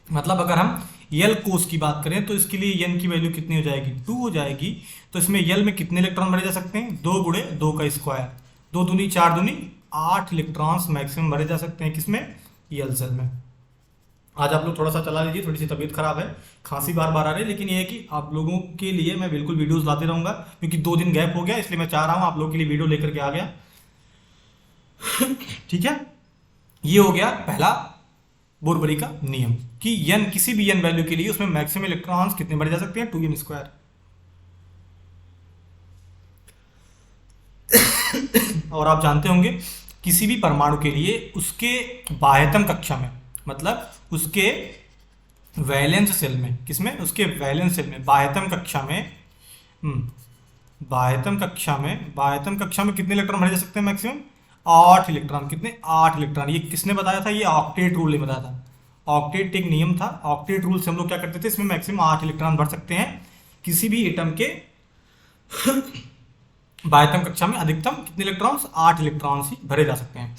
S1: मतलब अगर हम यल कोस की बात करें तो इसके लिए यन की वैल्यू कितनी हो जाएगी? 2 हो जाएगी। तो इसमें यल में कितने इलेक्ट्रॉन भरे जा सकते हैं? 2 गुणे 2 का स्क्वायर, 2 दूनी 4 दूनी 8 इलेक्ट्रॉन्स मैक्सिमम भरे जा सकते हैं। किसमें? यल सेल में। आज आप लोग थोड़ा सा चला लीजिए, थोड़ी सी तबीयत खराब है, खांसी बार बार आ रही है, लेकिन ये है कि आप लोगों के लिए मैं बिल्कुल वीडियोस लाते रहूंगा, क्योंकि 2 दिन गैप हो गया, इसलिए मैं चाह रहा हूँ आप लोगों के लिए वीडियो लेकर के आ गया। ठीक है, ये हो गया पहला बोरबरी का नियम कि यन, किसी भी यन वैल्यू के लिए उसमें मैक्सिमम इलेक्ट्रॉन्स कितने भरे जा सकते हैं? 2n²। और आप जानते होंगे किसी भी परमाणु के लिए उसके बाह्यतम कक्षा में, मतलब उसके वैलेंस सेल में, किसमें? उसके वैलेंस सेल में, बाह्यतम कक्षा में, बाह्यतम कक्षा में कितने इलेक्ट्रॉन भरे जा सकते हैं मैक्सिमम? 8 इलेक्ट्रॉन। कितने? 8 इलेक्ट्रॉन। ये किसने बताया था? ये ऑक्टेट रूल ने बताया था। ऑक्टेट एक नियम था। ऑक्टेट रूल से हम लोग क्या करते थे? इसमें मैक्सिमम 8 इलेक्ट्रॉन भर सकते हैं किसी भी एटम के बाह्यतम कक्षा में। अधिकतम कितने इलेक्ट्रॉन्स? 8 इलेक्ट्रॉन्स ही भरे जा सकते हैं।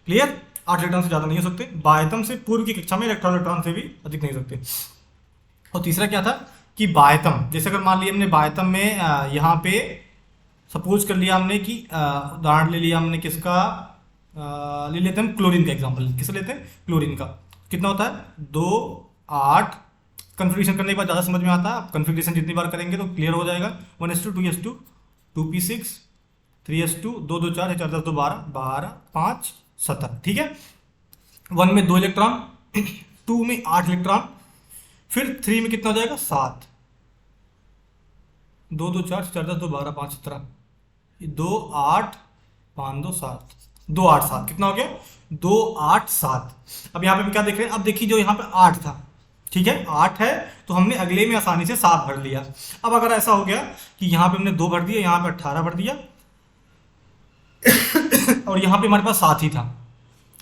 S1: क्लियर? 8 इलेक्ट्रॉन से ज्यादा नहीं हो सकते। बाह्यतम से पूर्व की कक्षा में इलेक्ट्रॉन से भी अधिक नहीं हो सकते। और तीसरा क्या था कि बाह्यतम, जैसे अगर मान लिया हमने बाह्यतम में यहाँ पे सपोज कर लिया हमने कि उदाहरण ले लिया हमने किसका, ले लेते हैं क्लोरीन का एग्जांपल। किसे लेते हैं? क्लोरीन का। कितना होता है? 2 8। कन्फिग्रेशन करने के बाद ज़्यादा समझ में आता है। आप कन्फिग्रेशन जितनी बार करेंगे तो क्लियर हो जाएगा। 1s2 2s2 2p6 3s2 2 2 4 4 10 2 12 12 5 17। ठीक है, 1 में 2 इलेक्ट्रॉन, 2 में 8 इलेक्ट्रॉन, फिर 3 में कितना हो जाएगा? 7। 2 2 4 4 10 2 12 5 17, 2 8 5 2 7, 2 8 7। कितना हो गया? 2 8 7। अब यहाँ पे हम क्या देख रहे हैं? अब देखिए, जो यहाँ पे 8 था, ठीक है, 8 है, तो हमने अगले में आसानी से 7 भर लिया। अब अगर ऐसा हो गया कि यहाँ पे हमने 2 भर दिया, यहाँ पे 18 भर दिया और यहाँ पे हमारे पास 7 ही था,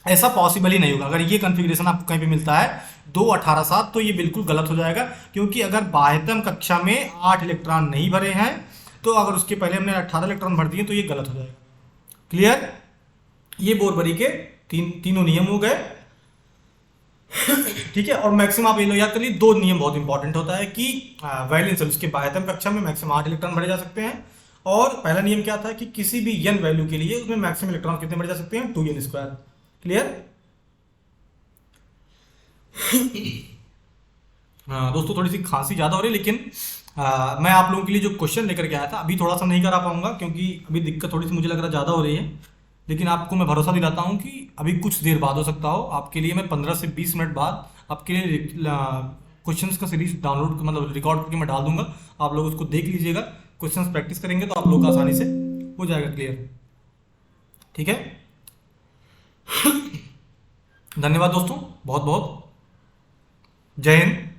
S1: ऐसा पॉसिबल ही नहीं होगा। अगर ये कॉन्फ़िगरेशन आपको कहीं पे मिलता है 2 18 7, तो ये बिल्कुल गलत हो जाएगा, क्योंकि अगर बाह्यतम कक्षा में 8 इलेक्ट्रॉन नहीं भरे हैं, तो अगर उसके पहले हमने 18 इलेक्ट्रॉन भर दिए तो ये गलत हो जाएगा। क्लियर? ये बोरबरी के तीनों नियम हो गए। ठीक है, और मैक्सिमम आप ये लो याद करिए, 2 नियम बहुत इंपॉर्टेंट होता है कि वैलेंस सेल, उसके बाह्यतम कक्षा में मैक्सिमम 8 इलेक्ट्रॉन भरे जा सकते हैं। और पहला नियम क्या था कि किसी भी n वैल्यू के लिए उसमें मैक्सिमम इलेक्ट्रॉन कितने भरे जा सकते हैं? 2n²। क्लियर? दोस्तों थोड़ी सी खांसी ज़्यादा हो रही है, लेकिन मैं आप लोगों के लिए जो क्वेश्चन लेकर के आया था, अभी थोड़ा सा नहीं करा पाऊंगा क्योंकि अभी दिक्कत थोड़ी सी मुझे लग रहा है ज़्यादा हो रही है, लेकिन आपको मैं भरोसा दिलाता हूँ कि अभी कुछ देर बाद हो सकता हो, आपके लिए मैं 15 से 20 मिनट बाद आपके लिए क्वेश्चंस का सीरीज डाउनलोड, मतलब रिकॉर्ड करके मैं डाल दूंगा। आप लोग उसको देख लीजिएगा, क्वेश्चंस प्रैक्टिस करेंगे तो आप लोग आसानी से हो जाएगा क्लियर। ठीक है, धन्यवाद दोस्तों, बहुत बहुत जय हिंद।